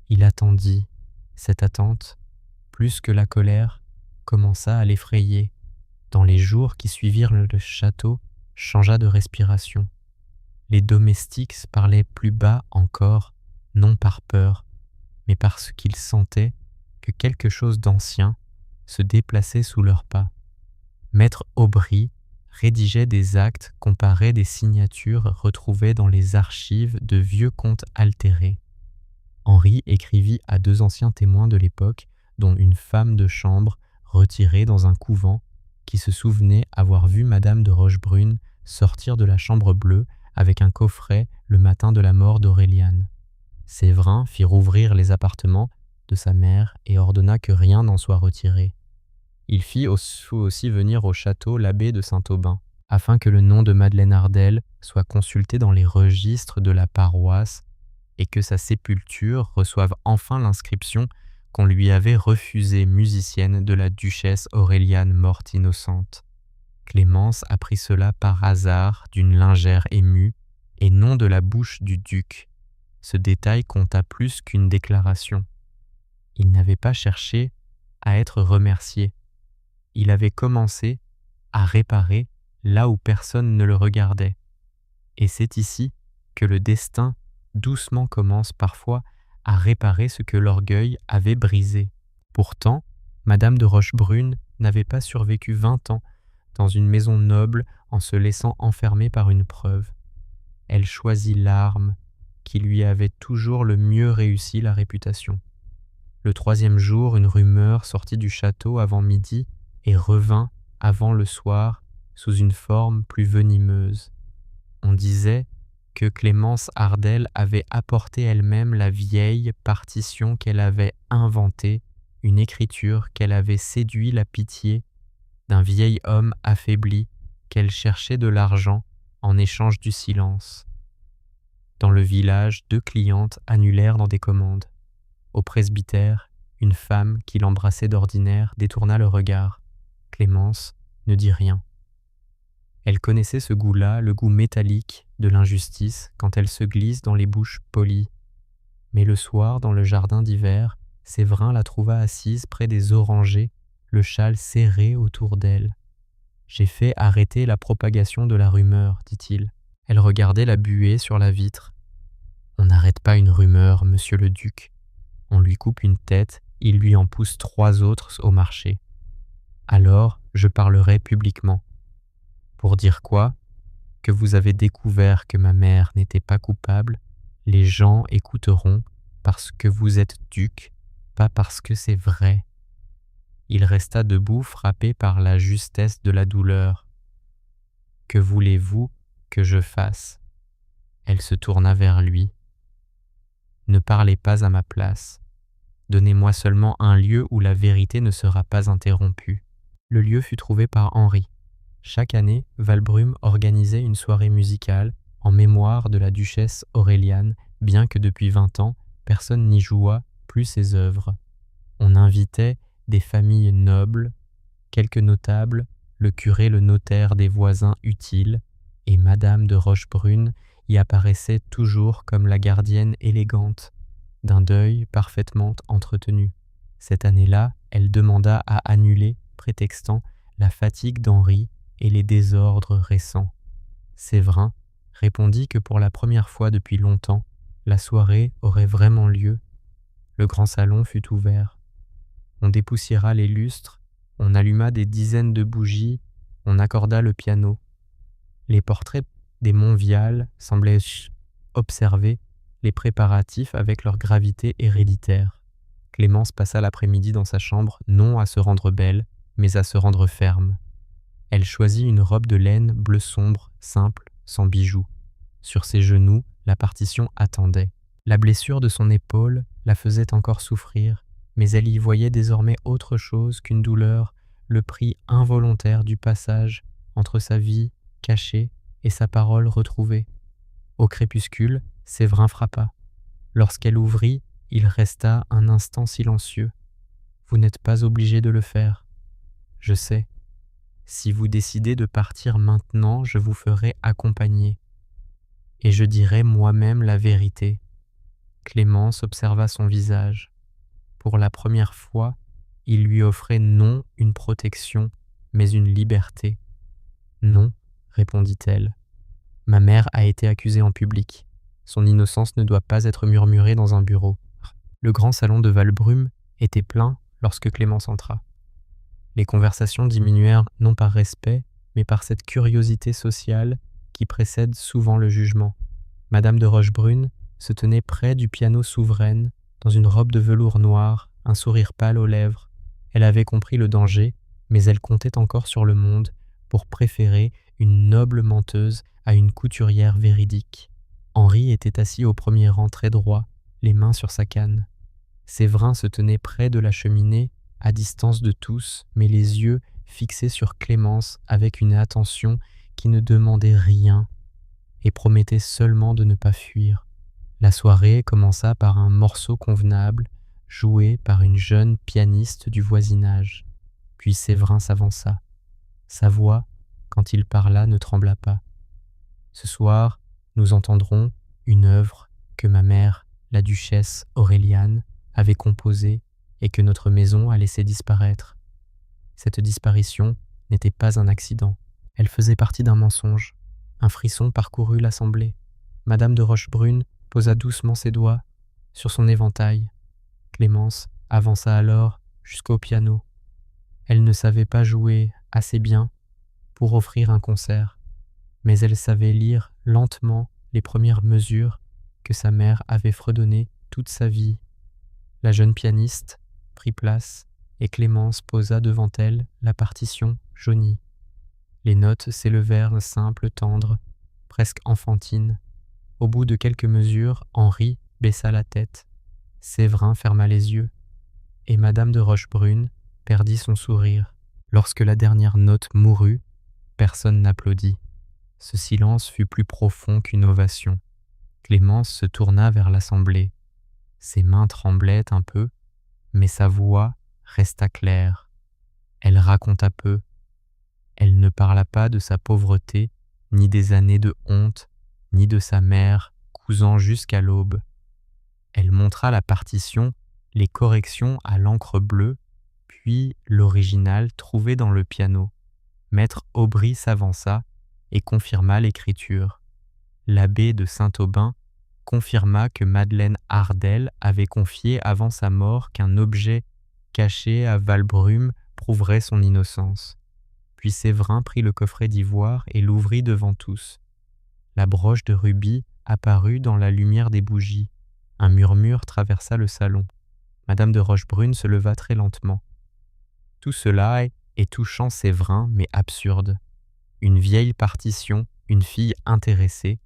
Il attendit. Cette attente, plus que la colère, commença à l'effrayer. Dans les jours qui suivirent, le château changea de respiration. Les domestiques parlaient plus bas encore, non par peur, mais parce qu'ils sentaient que quelque chose d'ancien se déplaçait sous leurs pas. Maître Aubry rédigeait des actes, comparait des signatures retrouvées dans les archives de vieux comptes altérés. Henri écrivit à 2 anciens témoins de l'époque, dont une femme de chambre retirée dans un couvent, qui se souvenait avoir vu Madame de Rochebrune sortir de la chambre bleue avec un coffret le matin de la mort d'Aureliane. Séverin fit rouvrir les appartements de sa mère et ordonna que rien n'en soit retiré. Il fit aussi venir au château l'abbé de Saint-Aubin, afin que le nom de Madeleine Ardelle soit consulté dans les registres de la paroisse et que sa sépulture reçoive enfin l'inscription qu'on lui avait refusée musicienne de la duchesse Auréliane morte innocente. Clémence apprit cela par hasard d'une lingère émue et non de la bouche du duc. Ce détail compta plus qu'une déclaration. Il n'avait pas cherché à être remercié. Il avait commencé à réparer là où personne ne le regardait. Et c'est ici que le destin doucement commence parfois à réparer ce que l'orgueil avait brisé. Pourtant, Madame de Rochebrune n'avait pas survécu 20 ans dans une maison noble en se laissant enfermer par une preuve. Elle choisit l'arme qui lui avait toujours le mieux réussi la réputation. Le 3e jour, une rumeur sortit du château avant midi et revint avant le soir sous une forme plus venimeuse. On disait que Clémence Ardelle avait apporté elle-même la vieille partition qu'elle avait inventée, une écriture qu'elle avait séduit la pitié d'un vieil homme affaibli qu'elle cherchait de l'argent en échange du silence. Dans le village, 2 clientes annulèrent dans des commandes. Au presbytère, une femme qui l'embrassait d'ordinaire détourna le regard. Clémence ne dit rien. Elle connaissait ce goût-là, le goût métallique de l'injustice, quand elle se glisse dans les bouches polies. Mais le soir, dans le jardin d'hiver, Séverin la trouva assise près des orangers, le châle serré autour d'elle. « J'ai fait arrêter la propagation de la rumeur, dit-il. » Elle regardait la buée sur la vitre. « On n'arrête pas une rumeur, monsieur le duc. On lui coupe une tête, il lui en pousse 3 autres au marché. Alors, je parlerai publiquement. Pour dire quoi? Que vous avez découvert que ma mère n'était pas coupable, les gens écouteront parce que vous êtes duc, pas parce que c'est vrai. » Il resta debout, frappé par la justesse de la douleur. « Que voulez-vous que je fasse ?» Elle se tourna vers lui. « Ne parlez pas à ma place. Donnez-moi seulement un lieu où la vérité ne sera pas interrompue. » Le lieu fut trouvé par Henri. Chaque année, Valbrume organisait une soirée musicale en mémoire de la duchesse Auréliane, bien que depuis 20 ans, personne n'y jouât plus ses œuvres. On invitait des familles nobles, quelques notables, le curé, le notaire, des voisins utiles, et Madame de Rochebrune y apparaissait toujours comme la gardienne élégante d'un deuil parfaitement entretenu. Cette année-là, elle demanda à annuler, prétextant la fatigue d'Henri et les désordres récents. Séverin répondit que pour la première fois depuis longtemps, la soirée aurait vraiment lieu. Le grand salon fut ouvert. On dépoussiéra les lustres, on alluma des dizaines de bougies, on accorda le piano. Les portraits des Montvial semblaient observer les préparatifs avec leur gravité héréditaire. Clémence passa l'après-midi dans sa chambre, non à se rendre belle, mais à se rendre ferme. Elle choisit une robe de laine bleu sombre, simple, sans bijoux. Sur ses genoux, la partition attendait. La blessure de son épaule la faisait encore souffrir, mais elle y voyait désormais autre chose qu'une douleur, le prix involontaire du passage entre sa vie cachée et sa parole retrouvée. Au crépuscule, Séverin frappa. Lorsqu'elle ouvrit, il resta un instant silencieux. « Vous n'êtes pas obligé de le faire. Je sais. Si vous décidez de partir maintenant, je vous ferai accompagner. Et je dirai moi-même la vérité. » Clémence observa son visage. Pour la première fois, il lui offrait non une protection, mais une liberté. « Non, répondit-elle. Ma mère a été accusée en public. Son innocence ne doit pas être murmurée dans un bureau. » Le grand salon de Valbrume était plein lorsque Clémence entra. Les conversations diminuèrent non par respect, mais par cette curiosité sociale qui précède souvent le jugement. Madame de Rochebrune se tenait près du piano souveraine, dans une robe de velours noir, un sourire pâle aux lèvres. Elle avait compris le danger, mais elle comptait encore sur le monde pour préférer une noble menteuse à une couturière véridique. Henri était assis au premier rang très droit, les mains sur sa canne. Séverin se tenait près de la cheminée, à distance de tous, mais les yeux fixés sur Clémence avec une attention qui ne demandait rien et promettait seulement de ne pas fuir. La soirée commença par un morceau convenable, joué par une jeune pianiste du voisinage. Puis Séverin s'avança. Sa voix, quand il parla, ne trembla pas. « Ce soir, nous entendrons une œuvre que ma mère, la duchesse Auréliane, avait composée et que notre maison a laissé disparaître. Cette disparition n'était pas un accident. Elle faisait partie d'un mensonge. Un frisson parcourut l'assemblée. Madame de Rochebrune posa doucement ses doigts sur son éventail. Clémence avança alors jusqu'au piano. Elle ne savait pas jouer assez bien pour offrir un concert, mais elle savait lire lentement les premières mesures que sa mère avait fredonnées toute sa vie. La jeune pianiste prit place et Clémence posa devant elle la partition jaunie. Les notes s'élevèrent simples, tendres, presque enfantines. Au bout de quelques mesures, Henri baissa la tête. Séverin ferma les yeux, et Madame de Rochebrune perdit son sourire. Lorsque la dernière note mourut, personne n'applaudit. Ce silence fut plus profond qu'une ovation. Clémence se tourna vers l'assemblée. Ses mains tremblaient un peu, mais sa voix resta claire. Elle raconta peu. Elle ne parla pas de sa pauvreté, ni des années de honte, ni de sa mère, cousant jusqu'à l'aube. Elle montra la partition, les corrections à l'encre bleue, puis l'original trouvé dans le piano. Maître Aubry s'avança et confirma l'écriture. L'abbé de Saint-Aubin confirma que Madeleine Ardel avait confié avant sa mort qu'un objet caché à Valbrume prouverait son innocence. Puis Séverin prit le coffret d'ivoire et l'ouvrit devant tous. La broche de rubis apparut dans la lumière des bougies. Un murmure traversa le salon. Madame de Rochebrune se leva très lentement. Tout cela est touchant Séverin, mais absurde. Une vieille partition, une fille intéressée,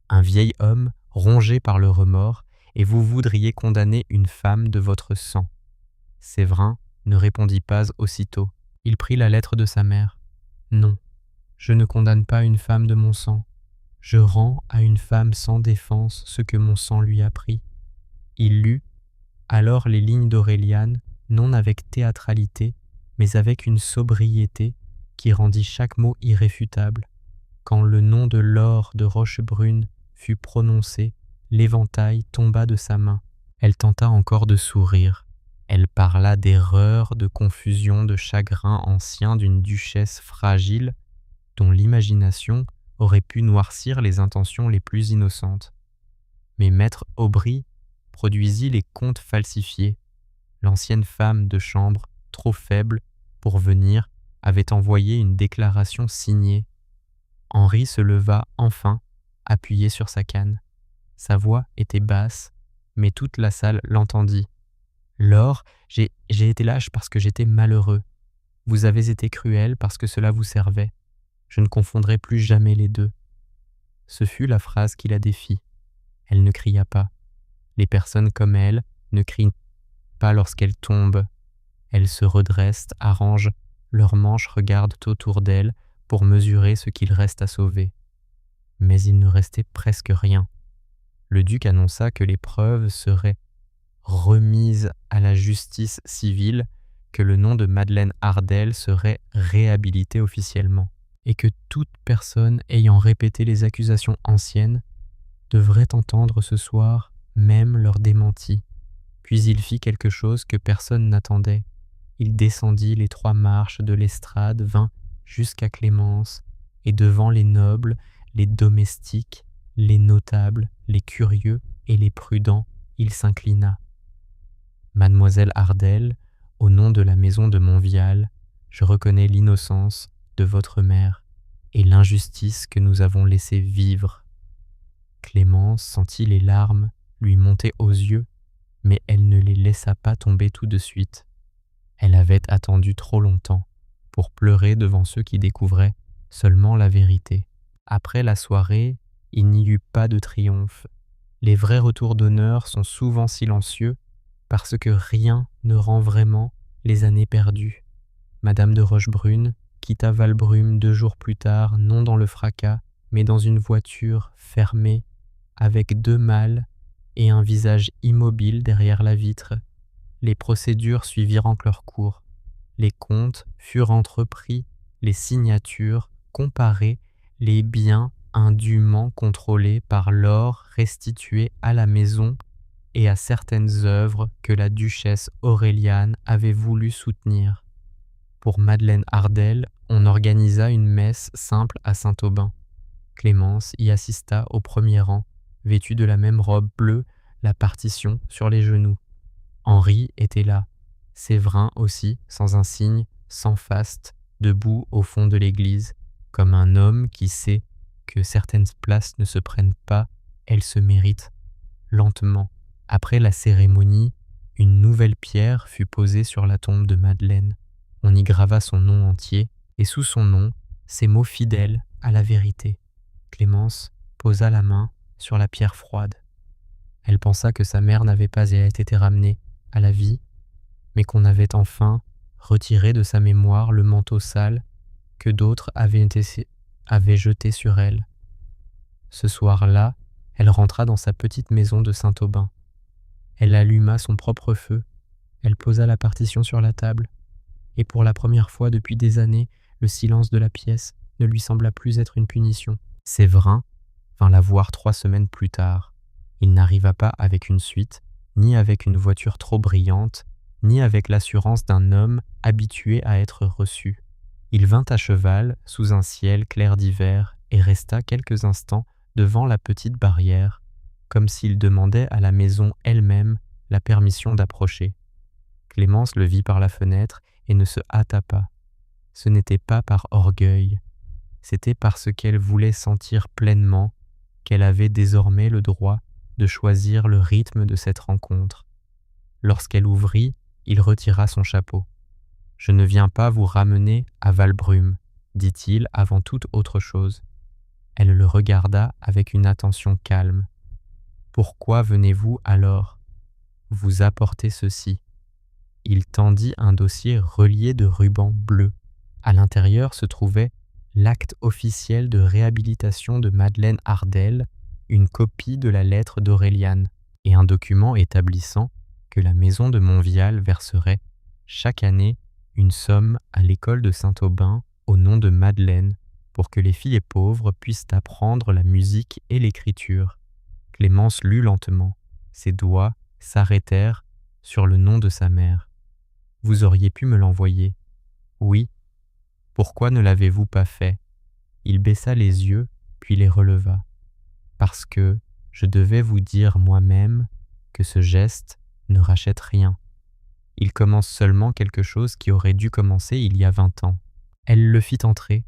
un vieil homme rongé par le remords, et vous voudriez condamner une femme de votre sang. Séverin ne répondit pas aussitôt. Il prit la lettre de sa mère. Non, je ne condamne pas une femme de mon sang. Je rends à une femme sans défense ce que mon sang lui a pris. Il lut alors les lignes d'Aureliane, non avec théâtralité, mais avec une sobriété qui rendit chaque mot irréfutable. Quand le nom de Laure de Rochebrune fut prononcé, l'éventail tomba de sa main. Elle tenta encore de sourire. Elle parla d'erreur, de confusion, de chagrin ancien d'une duchesse fragile dont l'imagination aurait pu noircir les intentions les plus innocentes. Mais maître Aubry produisit les comptes falsifiés. L'ancienne femme de chambre, trop faible pour venir, avait envoyé une déclaration signée. Henri se leva enfin, appuyé sur sa canne. Sa voix était basse, mais toute la salle l'entendit. « Laure, j'ai été lâche parce que j'étais malheureux. Vous avez été cruelle parce que cela vous servait. Je ne confondrai plus jamais les deux. » Ce fut la phrase qui la défit. Elle ne cria pas. Les personnes comme elle ne crient pas lorsqu'elles tombent. Elles se redressent, arrangent leurs manches, regardent autour d'elles pour mesurer ce qu'il reste à sauver. Mais il ne restait presque rien. Le duc annonça que les preuves seraient remises à la justice civile, que le nom de Madeleine Ardel serait réhabilité officiellement, et que toute personne ayant répété les accusations anciennes devrait entendre ce soir même leur démenti. Puis il fit quelque chose que personne n'attendait. Il descendit les 3 marches de l'estrade, vint jusqu'à Clémence, et devant les nobles, les domestiques, les notables, les curieux et les prudents, il s'inclina. « Mademoiselle Ardel, au nom de la maison de Montvial, je reconnais l'innocence de votre mère et l'injustice que nous avons laissé vivre. » Clémence sentit les larmes lui monter aux yeux, mais elle ne les laissa pas tomber tout de suite. Elle avait attendu trop longtemps pour pleurer devant ceux qui découvraient seulement la vérité. Après la soirée, il n'y eut pas de triomphe. Les vrais retours d'honneur sont souvent silencieux parce que rien ne rend vraiment les années perdues. Madame de Rochebrune quitta Valbrume 2 jours plus tard, non dans le fracas, mais dans une voiture fermée, avec 2 malles et un visage immobile derrière la vitre. Les procédures suivirent leur cours. Les comptes furent entrepris, les signatures comparées, les biens indûment contrôlés par l'or restitué à la maison et à certaines œuvres que la duchesse Aureliane avait voulu soutenir. Pour Madeleine Ardel, on organisa une messe simple à Saint-Aubin. Clémence y assista au premier rang, vêtue de la même robe bleue, la partition sur les genoux. Henri était là, Séverin aussi, sans un signe, sans faste, debout au fond de l'église, comme un homme qui sait que certaines places ne se prennent pas, elles se méritent, lentement. Après la cérémonie, une nouvelle pierre fut posée sur la tombe de Madeleine. On y grava son nom entier, et sous son nom, ces mots fidèles à la vérité. Clémence posa la main sur la pierre froide. Elle pensa que sa mère n'avait pas été ramenée à la vie, mais qu'on avait enfin retiré de sa mémoire le manteau sale que d'autres avaient jeté sur elle. Ce soir-là, elle rentra dans sa petite maison de Saint-Aubin. Elle alluma son propre feu, elle posa la partition sur la table, et pour la première fois depuis des années, Le silence de la pièce ne lui sembla plus être une punition. Séverin vint la voir 3 semaines plus tard. Il n'arriva pas avec une suite, ni avec une voiture trop brillante, ni avec l'assurance d'un homme habitué à être reçu. Il vint à cheval, sous un ciel clair d'hiver, et resta quelques instants devant la petite barrière, comme s'il demandait à la maison elle-même la permission d'approcher. Clémence le vit par la fenêtre et ne se hâta pas. Ce n'était pas par orgueil, c'était parce qu'elle voulait sentir pleinement qu'elle avait désormais le droit de choisir le rythme de cette rencontre. Lorsqu'elle ouvrit, il retira son chapeau. « Je ne viens pas vous ramener à Valbrume, dit-il avant toute autre chose. Elle le regarda avec une attention calme. « Pourquoi venez-vous alors ? Vous apportez ceci. » Il tendit un dossier relié de rubans bleus. À l'intérieur se trouvait l'acte officiel de réhabilitation de Madeleine Ardel, une copie de la lettre d'Aureliane, et un document établissant que la maison de Montvial verserait chaque année une somme à l'école de Saint-Aubin au nom de Madeleine pour que les filles pauvres puissent apprendre la musique et l'écriture. Clémence lut lentement. Ses doigts s'arrêtèrent sur le nom de sa mère. « Vous auriez pu me l'envoyer. »« Oui. »« Pourquoi ne l'avez-vous pas fait ?» Il baissa les yeux, puis les releva. « Parce que je devais vous dire moi-même que ce geste ne rachète rien. Il commence seulement quelque chose qui aurait dû commencer il y a 20 ans. » Elle le fit entrer.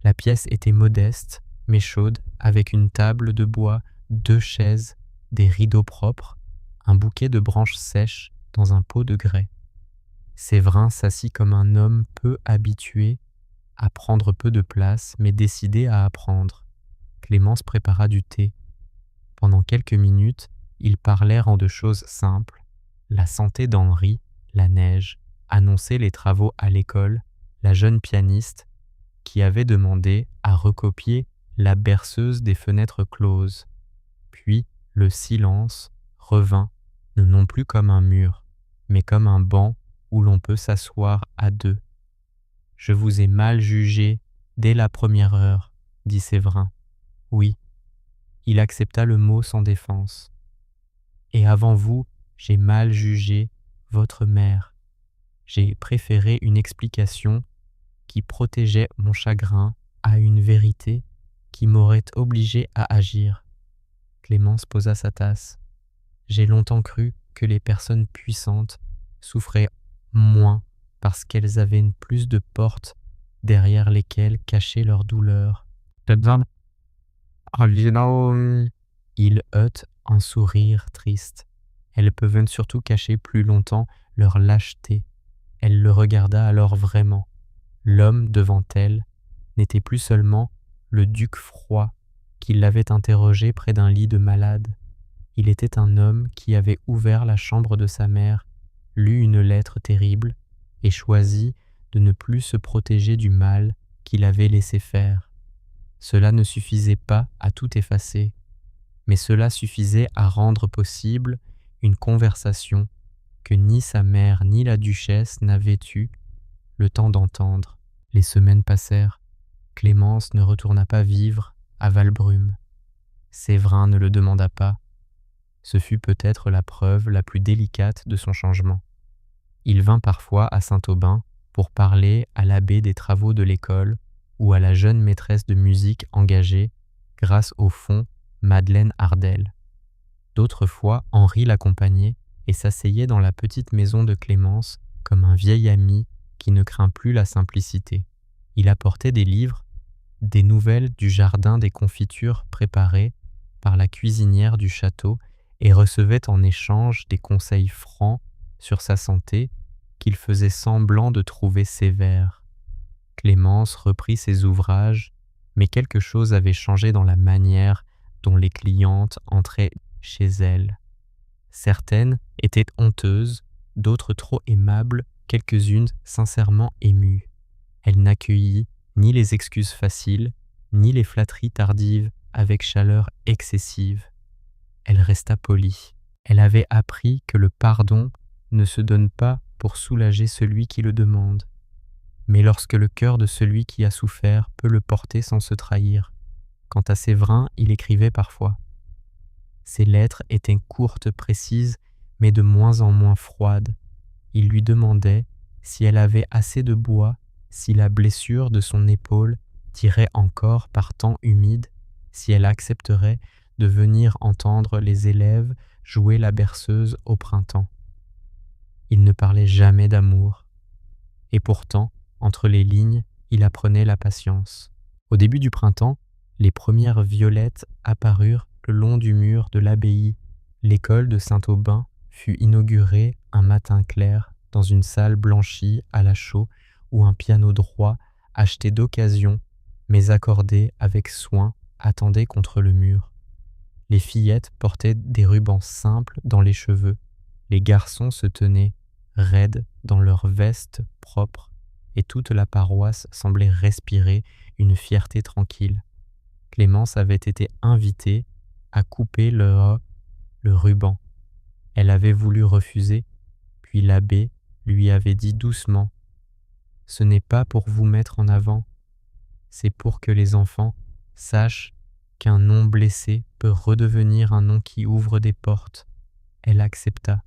La pièce était modeste, mais chaude, avec une table de bois, 2 chaises, des rideaux propres, un bouquet de branches sèches dans un pot de grès. Séverin s'assit comme un homme peu habitué à prendre peu de place, mais décidé à apprendre. Clémence prépara du thé. Pendant quelques minutes, ils parlèrent en de choses simples. La santé d'Henri, la neige, annonçaient les travaux à l'école, la jeune pianiste qui avait demandé à recopier la berceuse des fenêtres closes. Puis le silence revint, non plus comme un mur, mais comme un banc où l'on peut s'asseoir à deux. « Je vous ai mal jugé dès la première heure, » dit Séverin. « Oui. » Il accepta le mot sans défense. « Et avant vous, j'ai mal jugé votre mère. J'ai préféré une explication qui protégeait mon chagrin à une vérité qui m'aurait obligé à agir. » Clémence posa sa tasse. « J'ai longtemps cru que les personnes puissantes souffraient moins parce qu'elles avaient plus de portes derrière lesquelles cacher leur douleur. » Il eut un sourire triste. Elles peuvent surtout cacher plus longtemps leur lâcheté. Elle le regarda alors vraiment. L'homme devant elle n'était plus seulement le duc froid qui l'avait interrogé près d'un lit de malade. Il était un homme qui avait ouvert la chambre de sa mère, lu une lettre terrible et choisi de ne plus se protéger du mal qu'il avait laissé faire. Cela ne suffisait pas à tout effacer, mais cela suffisait à rendre possible une conversation que ni sa mère ni la duchesse n'avaient eu le temps d'entendre. Les semaines passèrent. Clémence ne retourna pas vivre à Valbrume. Séverin ne le demanda pas. Ce fut peut-être la preuve la plus délicate de son changement. Il vint parfois à Saint-Aubin pour parler à l'abbé des travaux de l'école ou à la jeune maîtresse de musique engagée, grâce au fonds Madeleine Ardel. D'autres fois, Henri l'accompagnait et s'asseyait dans la petite maison de Clémence comme un vieil ami qui ne craint plus la simplicité. Il apportait des livres, des nouvelles du jardin des confitures préparées par la cuisinière du château et recevait en échange des conseils francs sur sa santé qu'il faisait semblant de trouver sévères. Clémence reprit ses ouvrages, mais quelque chose avait changé dans la manière dont les clientes entraient chez elle. Certaines étaient honteuses, d'autres trop aimables, quelques-unes sincèrement émues. Elle n'accueillit ni les excuses faciles, ni les flatteries tardives avec chaleur excessive. Elle resta polie. Elle avait appris que le pardon ne se donne pas pour soulager celui qui le demande. Mais lorsque le cœur de celui qui a souffert peut le porter sans se trahir. Quant à Séverin, il écrivait parfois. Ses lettres étaient courtes, précises, mais de moins en moins froides. Il lui demandait si elle avait assez de bois, si la blessure de son épaule tirait encore par temps humide, si elle accepterait de venir entendre les élèves jouer la berceuse au printemps. Il ne parlait jamais d'amour. Et pourtant, entre les lignes, il apprenait la patience. Au début du printemps, les premières violettes apparurent le long du mur de l'abbaye. L'école de Saint-Aubin fut inaugurée un matin clair dans une salle blanchie à la chaux où un piano droit, acheté d'occasion, mais accordé avec soin, attendait contre le mur. Les fillettes portaient des rubans simples dans les cheveux. Les garçons se tenaient raides dans leurs vestes propres et toute la paroisse semblait respirer une fierté tranquille. Clémence avait été invitée à couper le ruban. Elle avait voulu refuser, puis l'abbé lui avait dit doucement « Ce n'est pas pour vous mettre en avant, c'est pour que les enfants sachent qu'un nom blessé peut redevenir un nom qui ouvre des portes. » Elle accepta.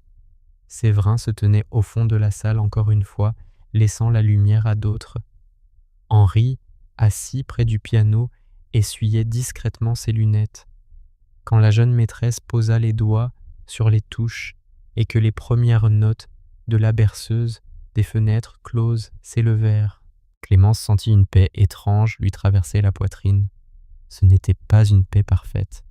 Séverin se tenait au fond de la salle encore une fois, laissant la lumière à d'autres. Henri, assis près du piano, essuyait discrètement ses lunettes. Quand la jeune maîtresse posa les doigts sur les touches et que les premières notes de la berceuse des fenêtres closes s'élevèrent, Clémence sentit une paix étrange lui traverser la poitrine. Ce n'était pas une paix parfaite.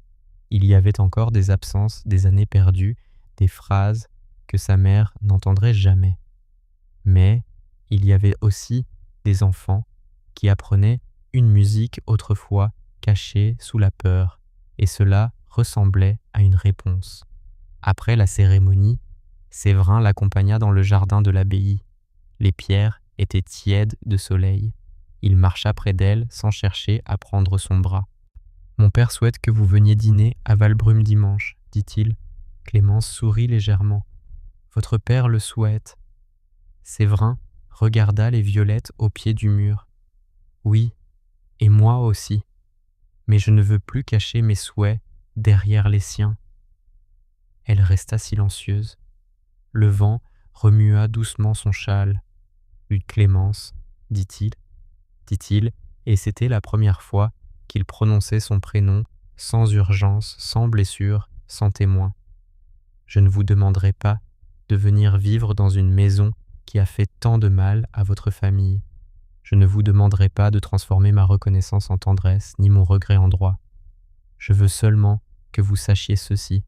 Il y avait encore des absences, des années perdues, des phrases que sa mère n'entendrait jamais. Mais il y avait aussi des enfants qui apprenaient une musique autrefois cachée sous la peur, et cela ressemblait à une réponse. Après la cérémonie, Séverin l'accompagna dans le jardin de l'abbaye. Les pierres étaient tièdes de soleil. Il marcha près d'elle sans chercher à prendre son bras. « Mon père souhaite que vous veniez dîner à Valbrume dimanche, dit-il. Clémence sourit légèrement. « Votre père le souhaite. » Séverin regarda les violettes au pied du mur. « Oui, et moi aussi. Mais je ne veux plus cacher mes souhaits derrière les siens. » Elle resta silencieuse. Le vent remua doucement son châle. « Une Clémence, dit-il, et c'était la première fois qu'il prononçait son prénom sans urgence, sans blessure, sans témoin. Je ne vous demanderai pas de venir vivre dans une maison qui a fait tant de mal à votre famille. Je ne vous demanderai pas de transformer ma reconnaissance en tendresse, ni mon regret en droit. Je veux seulement que vous sachiez ceci.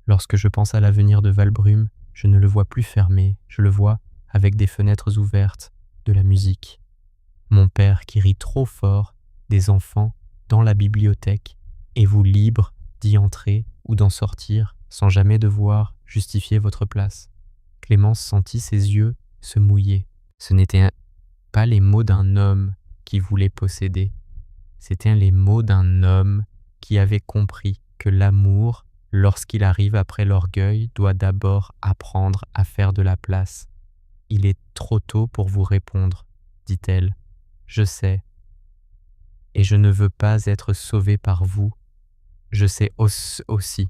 Lorsque je pense à l'avenir de Valbrume, je ne le vois plus fermé, je le vois avec des fenêtres ouvertes, de la musique. Mon père qui rit trop fort, des enfants dans la bibliothèque, et vous libre d'y entrer ou d'en sortir sans jamais devoir justifier votre place. » Clémence sentit ses yeux se mouiller. Ce n'étaient pas les mots d'un homme qui voulait posséder, c'étaient les mots d'un homme qui avait compris que l'amour, lorsqu'il arrive après l'orgueil, doit d'abord apprendre à faire de la place. « Il est trop tôt pour vous répondre, dit-elle. Je sais. Et je ne veux pas être sauvée par vous. Je sais aussi. »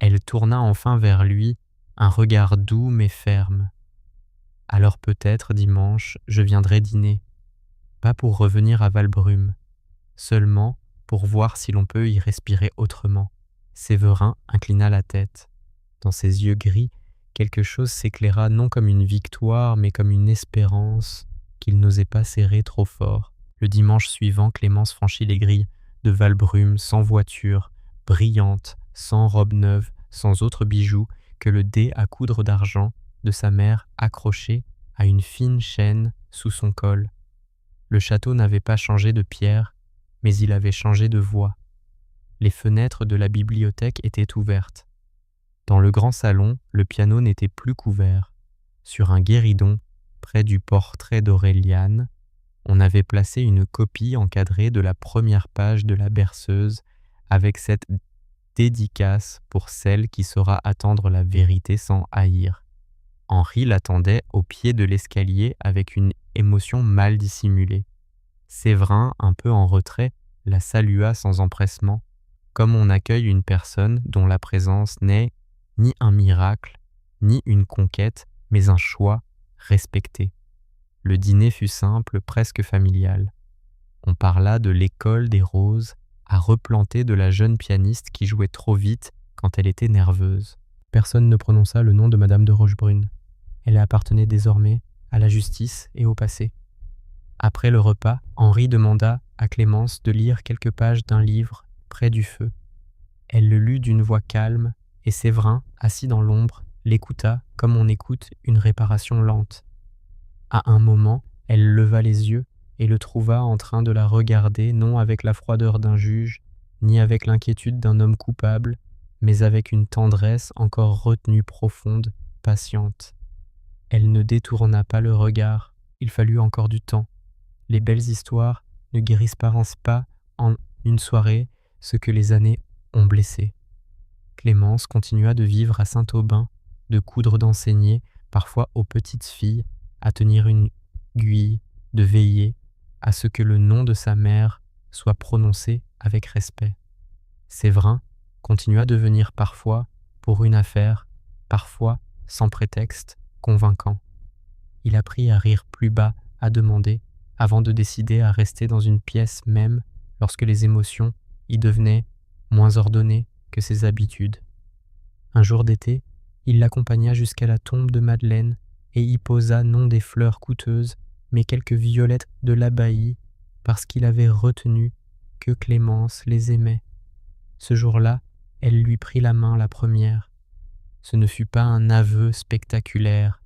Elle tourna enfin vers lui un regard doux mais ferme. « Alors peut-être dimanche, je viendrai dîner, pas pour revenir à Valbrume, seulement pour voir si l'on peut y respirer autrement. » Séverin inclina la tête. Dans ses yeux gris, quelque chose s'éclaira non comme une victoire, mais comme une espérance qu'il n'osait pas serrer trop fort. Le dimanche suivant, Clémence franchit les grilles de Valbrume sans voiture, brillante, sans robe neuve, sans autre bijou que le dé à coudre d'argent de sa mère accroché à une fine chaîne sous son col. Le château n'avait pas changé de pierre, mais il avait changé de voix. Les fenêtres de la bibliothèque étaient ouvertes. Dans le grand salon, le piano n'était plus couvert. Sur un guéridon, près du portrait d'Auréliane, on avait placé une copie encadrée de la première page de la berceuse avec cette dédicace pour celle qui saura attendre la vérité sans haïr. Henri l'attendait au pied de l'escalier avec une émotion mal dissimulée. Séverin, un peu en retrait, la salua sans empressement, comme on accueille une personne dont la présence n'est ni un miracle, ni une conquête, mais un choix respecté. Le dîner fut simple, presque familial. On parla de l'école des roses, à replanter de la jeune pianiste qui jouait trop vite quand elle était nerveuse. Personne ne prononça le nom de Madame de Rochebrune. Elle appartenait désormais à la justice et au passé. Après le repas, Henri demanda à Clémence de lire quelques pages d'un livre près du feu. Elle le lut d'une voix calme, et Séverin, assis dans l'ombre, l'écouta comme on écoute une réparation lente. À un moment, elle leva les yeux et le trouva en train de la regarder non avec la froideur d'un juge, ni avec l'inquiétude d'un homme coupable, mais avec une tendresse encore retenue profonde, patiente. Elle ne détourna pas le regard, il fallut encore du temps. Les belles histoires ne guérissent pas en une soirée ce que les années ont blessé. Clémence continua de vivre à Saint-Aubin, de coudre d'enseigner, parfois aux petites filles, à tenir une aiguille, de veiller à ce que le nom de sa mère soit prononcé avec respect. Séverin continua de venir parfois pour une affaire, parfois sans prétexte, convaincant. Il apprit à rire plus bas, à demander, avant de décider à rester dans une pièce même lorsque les émotions y devenaient moins ordonnées que ses habitudes. Un jour d'été, il l'accompagna jusqu'à la tombe de Madeleine et y posa non des fleurs coûteuses, mais quelques violettes de l'abbaye, parce qu'il avait retenu que Clémence les aimait. Ce jour-là, elle lui prit la main la première. Ce ne fut pas un aveu spectaculaire,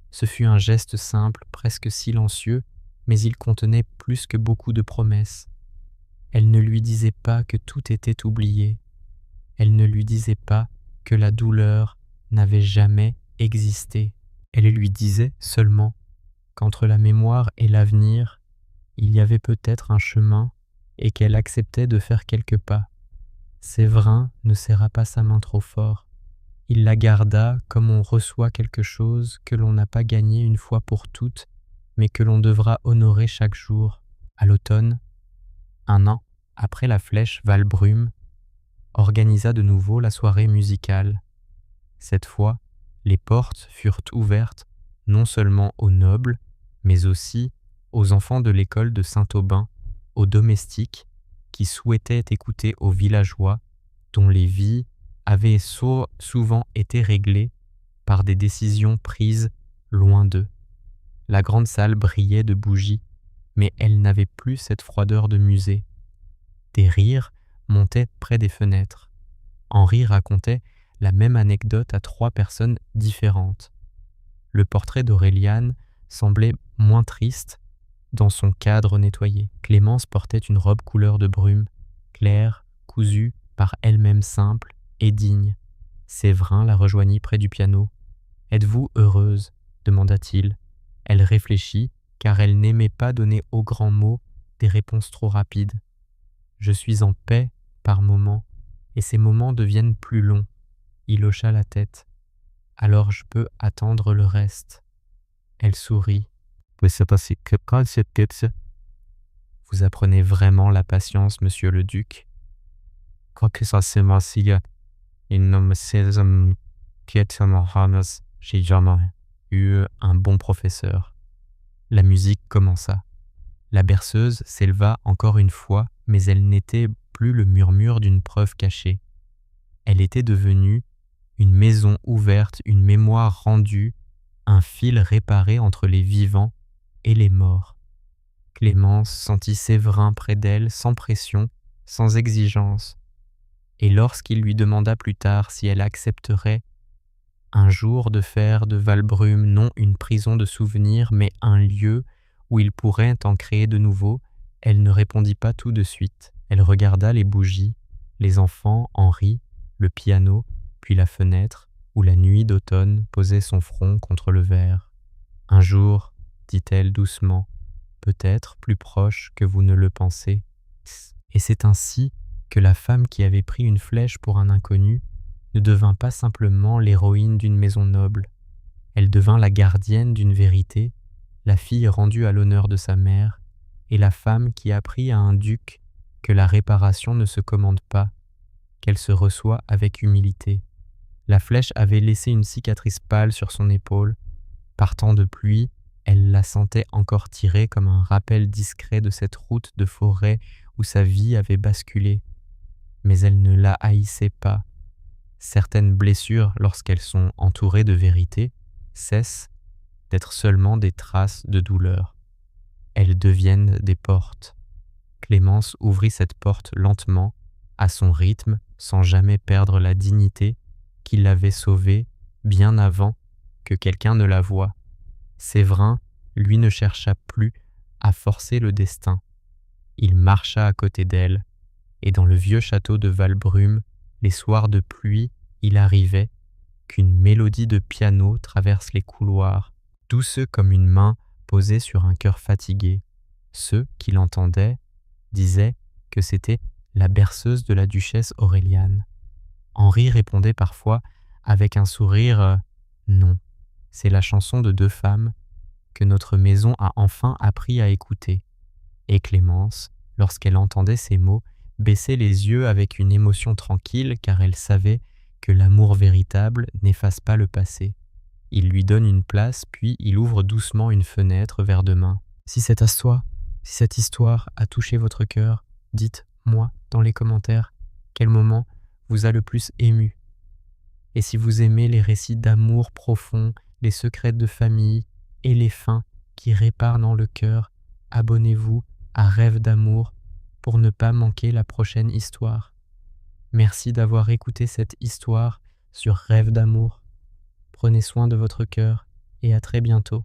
ce fut un geste simple, presque silencieux, mais il contenait plus que beaucoup de promesses. Elle ne lui disait pas que tout était oublié. Elle ne lui disait pas que la douleur n'avait jamais existé. Elle lui disait seulement qu'entre la mémoire et l'avenir, il y avait peut-être un chemin et qu'elle acceptait de faire quelques pas. Séverin ne serra pas sa main trop fort. Il la garda comme on reçoit quelque chose que l'on n'a pas gagné une fois pour toutes, mais que l'on devra honorer chaque jour. À l'automne, un an après la flèche Valbrume organisa de nouveau la soirée musicale. Cette fois, les portes furent ouvertes non seulement aux nobles, mais aussi aux enfants de l'école de Saint-Aubin, aux domestiques qui souhaitaient écouter aux villageois dont les vies avaient souvent été réglées par des décisions prises loin d'eux. La grande salle brillait de bougies, mais elle n'avait plus cette froideur de musée. Des rires montaient près des fenêtres. Henri racontait la même anecdote à 3 personnes différentes. Le portrait d'Aureliane semblait moins triste dans son cadre nettoyé. Clémence portait une robe couleur de brume, claire, cousue par elle-même simple et digne. Séverin la rejoignit près du piano. « Êtes-vous heureuse ?» demanda-t-il. Elle réfléchit, car elle n'aimait pas donner aux grands mots des réponses trop rapides. « Je suis en paix par moments, et ces moments deviennent plus longs. » Il hocha la tête. « Alors je peux attendre le reste. » Elle sourit. « Vous apprenez vraiment la patience, monsieur le duc. » J'ai jamais eu un bon professeur. La musique commença. La berceuse s'éleva encore une fois, mais elle n'était plus le murmure d'une preuve cachée. Elle était devenue une maison ouverte, une mémoire rendue, un fil réparé entre les vivants et les morts. Clémence sentit Séverin près d'elle, sans pression, sans exigence. Et lorsqu'il lui demanda plus tard si elle accepterait un jour de faire de Valbrume non une prison de souvenirs, mais un lieu où il pourrait en créer de nouveaux, elle ne répondit pas tout de suite. Elle regarda les bougies, les enfants, Henri, le piano, puis la fenêtre, où la nuit d'automne posait son front contre le verre. « Un jour, dit-elle doucement, peut-être plus proche que vous ne le pensez. » Et c'est ainsi que la femme qui avait pris une flèche pour un inconnu ne devint pas simplement l'héroïne d'une maison noble. Elle devint la gardienne d'une vérité, la fille rendue à l'honneur de sa mère, et la femme qui apprit à un duc que la réparation ne se commande pas, qu'elle se reçoit avec humilité. La flèche avait laissé une cicatrice pâle sur son épaule. Par temps de pluie, elle la sentait encore tirée comme un rappel discret de cette route de forêt où sa vie avait basculé. Mais elle ne la haïssait pas. Certaines blessures, lorsqu'elles sont entourées de vérité, cessent d'être seulement des traces de douleur. Elles deviennent des portes. Clémence ouvrit cette porte lentement, à son rythme, sans jamais perdre la dignité qui l'avait sauvée bien avant que quelqu'un ne la voie. Séverin, lui, ne chercha plus à forcer le destin. Il marcha à côté d'elle, et dans le vieux château de Valbrume, les soirs de pluie, il arrivait qu'une mélodie de piano traverse les couloirs, douce comme une main posée sur un cœur fatigué. Ceux qui l'entendaient disaient que c'était la berceuse de la duchesse Auréliane. Henri répondait parfois avec un sourire Non, c'est la chanson de deux femmes que notre maison a enfin appris à écouter. » Et Clémence, lorsqu'elle entendait ces mots, baissait les yeux avec une émotion tranquille car elle savait que l'amour véritable n'efface pas le passé. Il lui donne une place, puis il ouvre doucement une fenêtre vers demain. Si cette histoire a touché votre cœur, dites-moi dans les commentaires quel moment vous a le plus ému. Et si vous aimez les récits d'amour profond, les secrets de famille et les fins qui réparent dans le cœur, abonnez-vous à Rêve d'amour pour ne pas manquer la prochaine histoire. Merci d'avoir écouté cette histoire sur Rêve d'amour. Prenez soin de votre cœur et à très bientôt.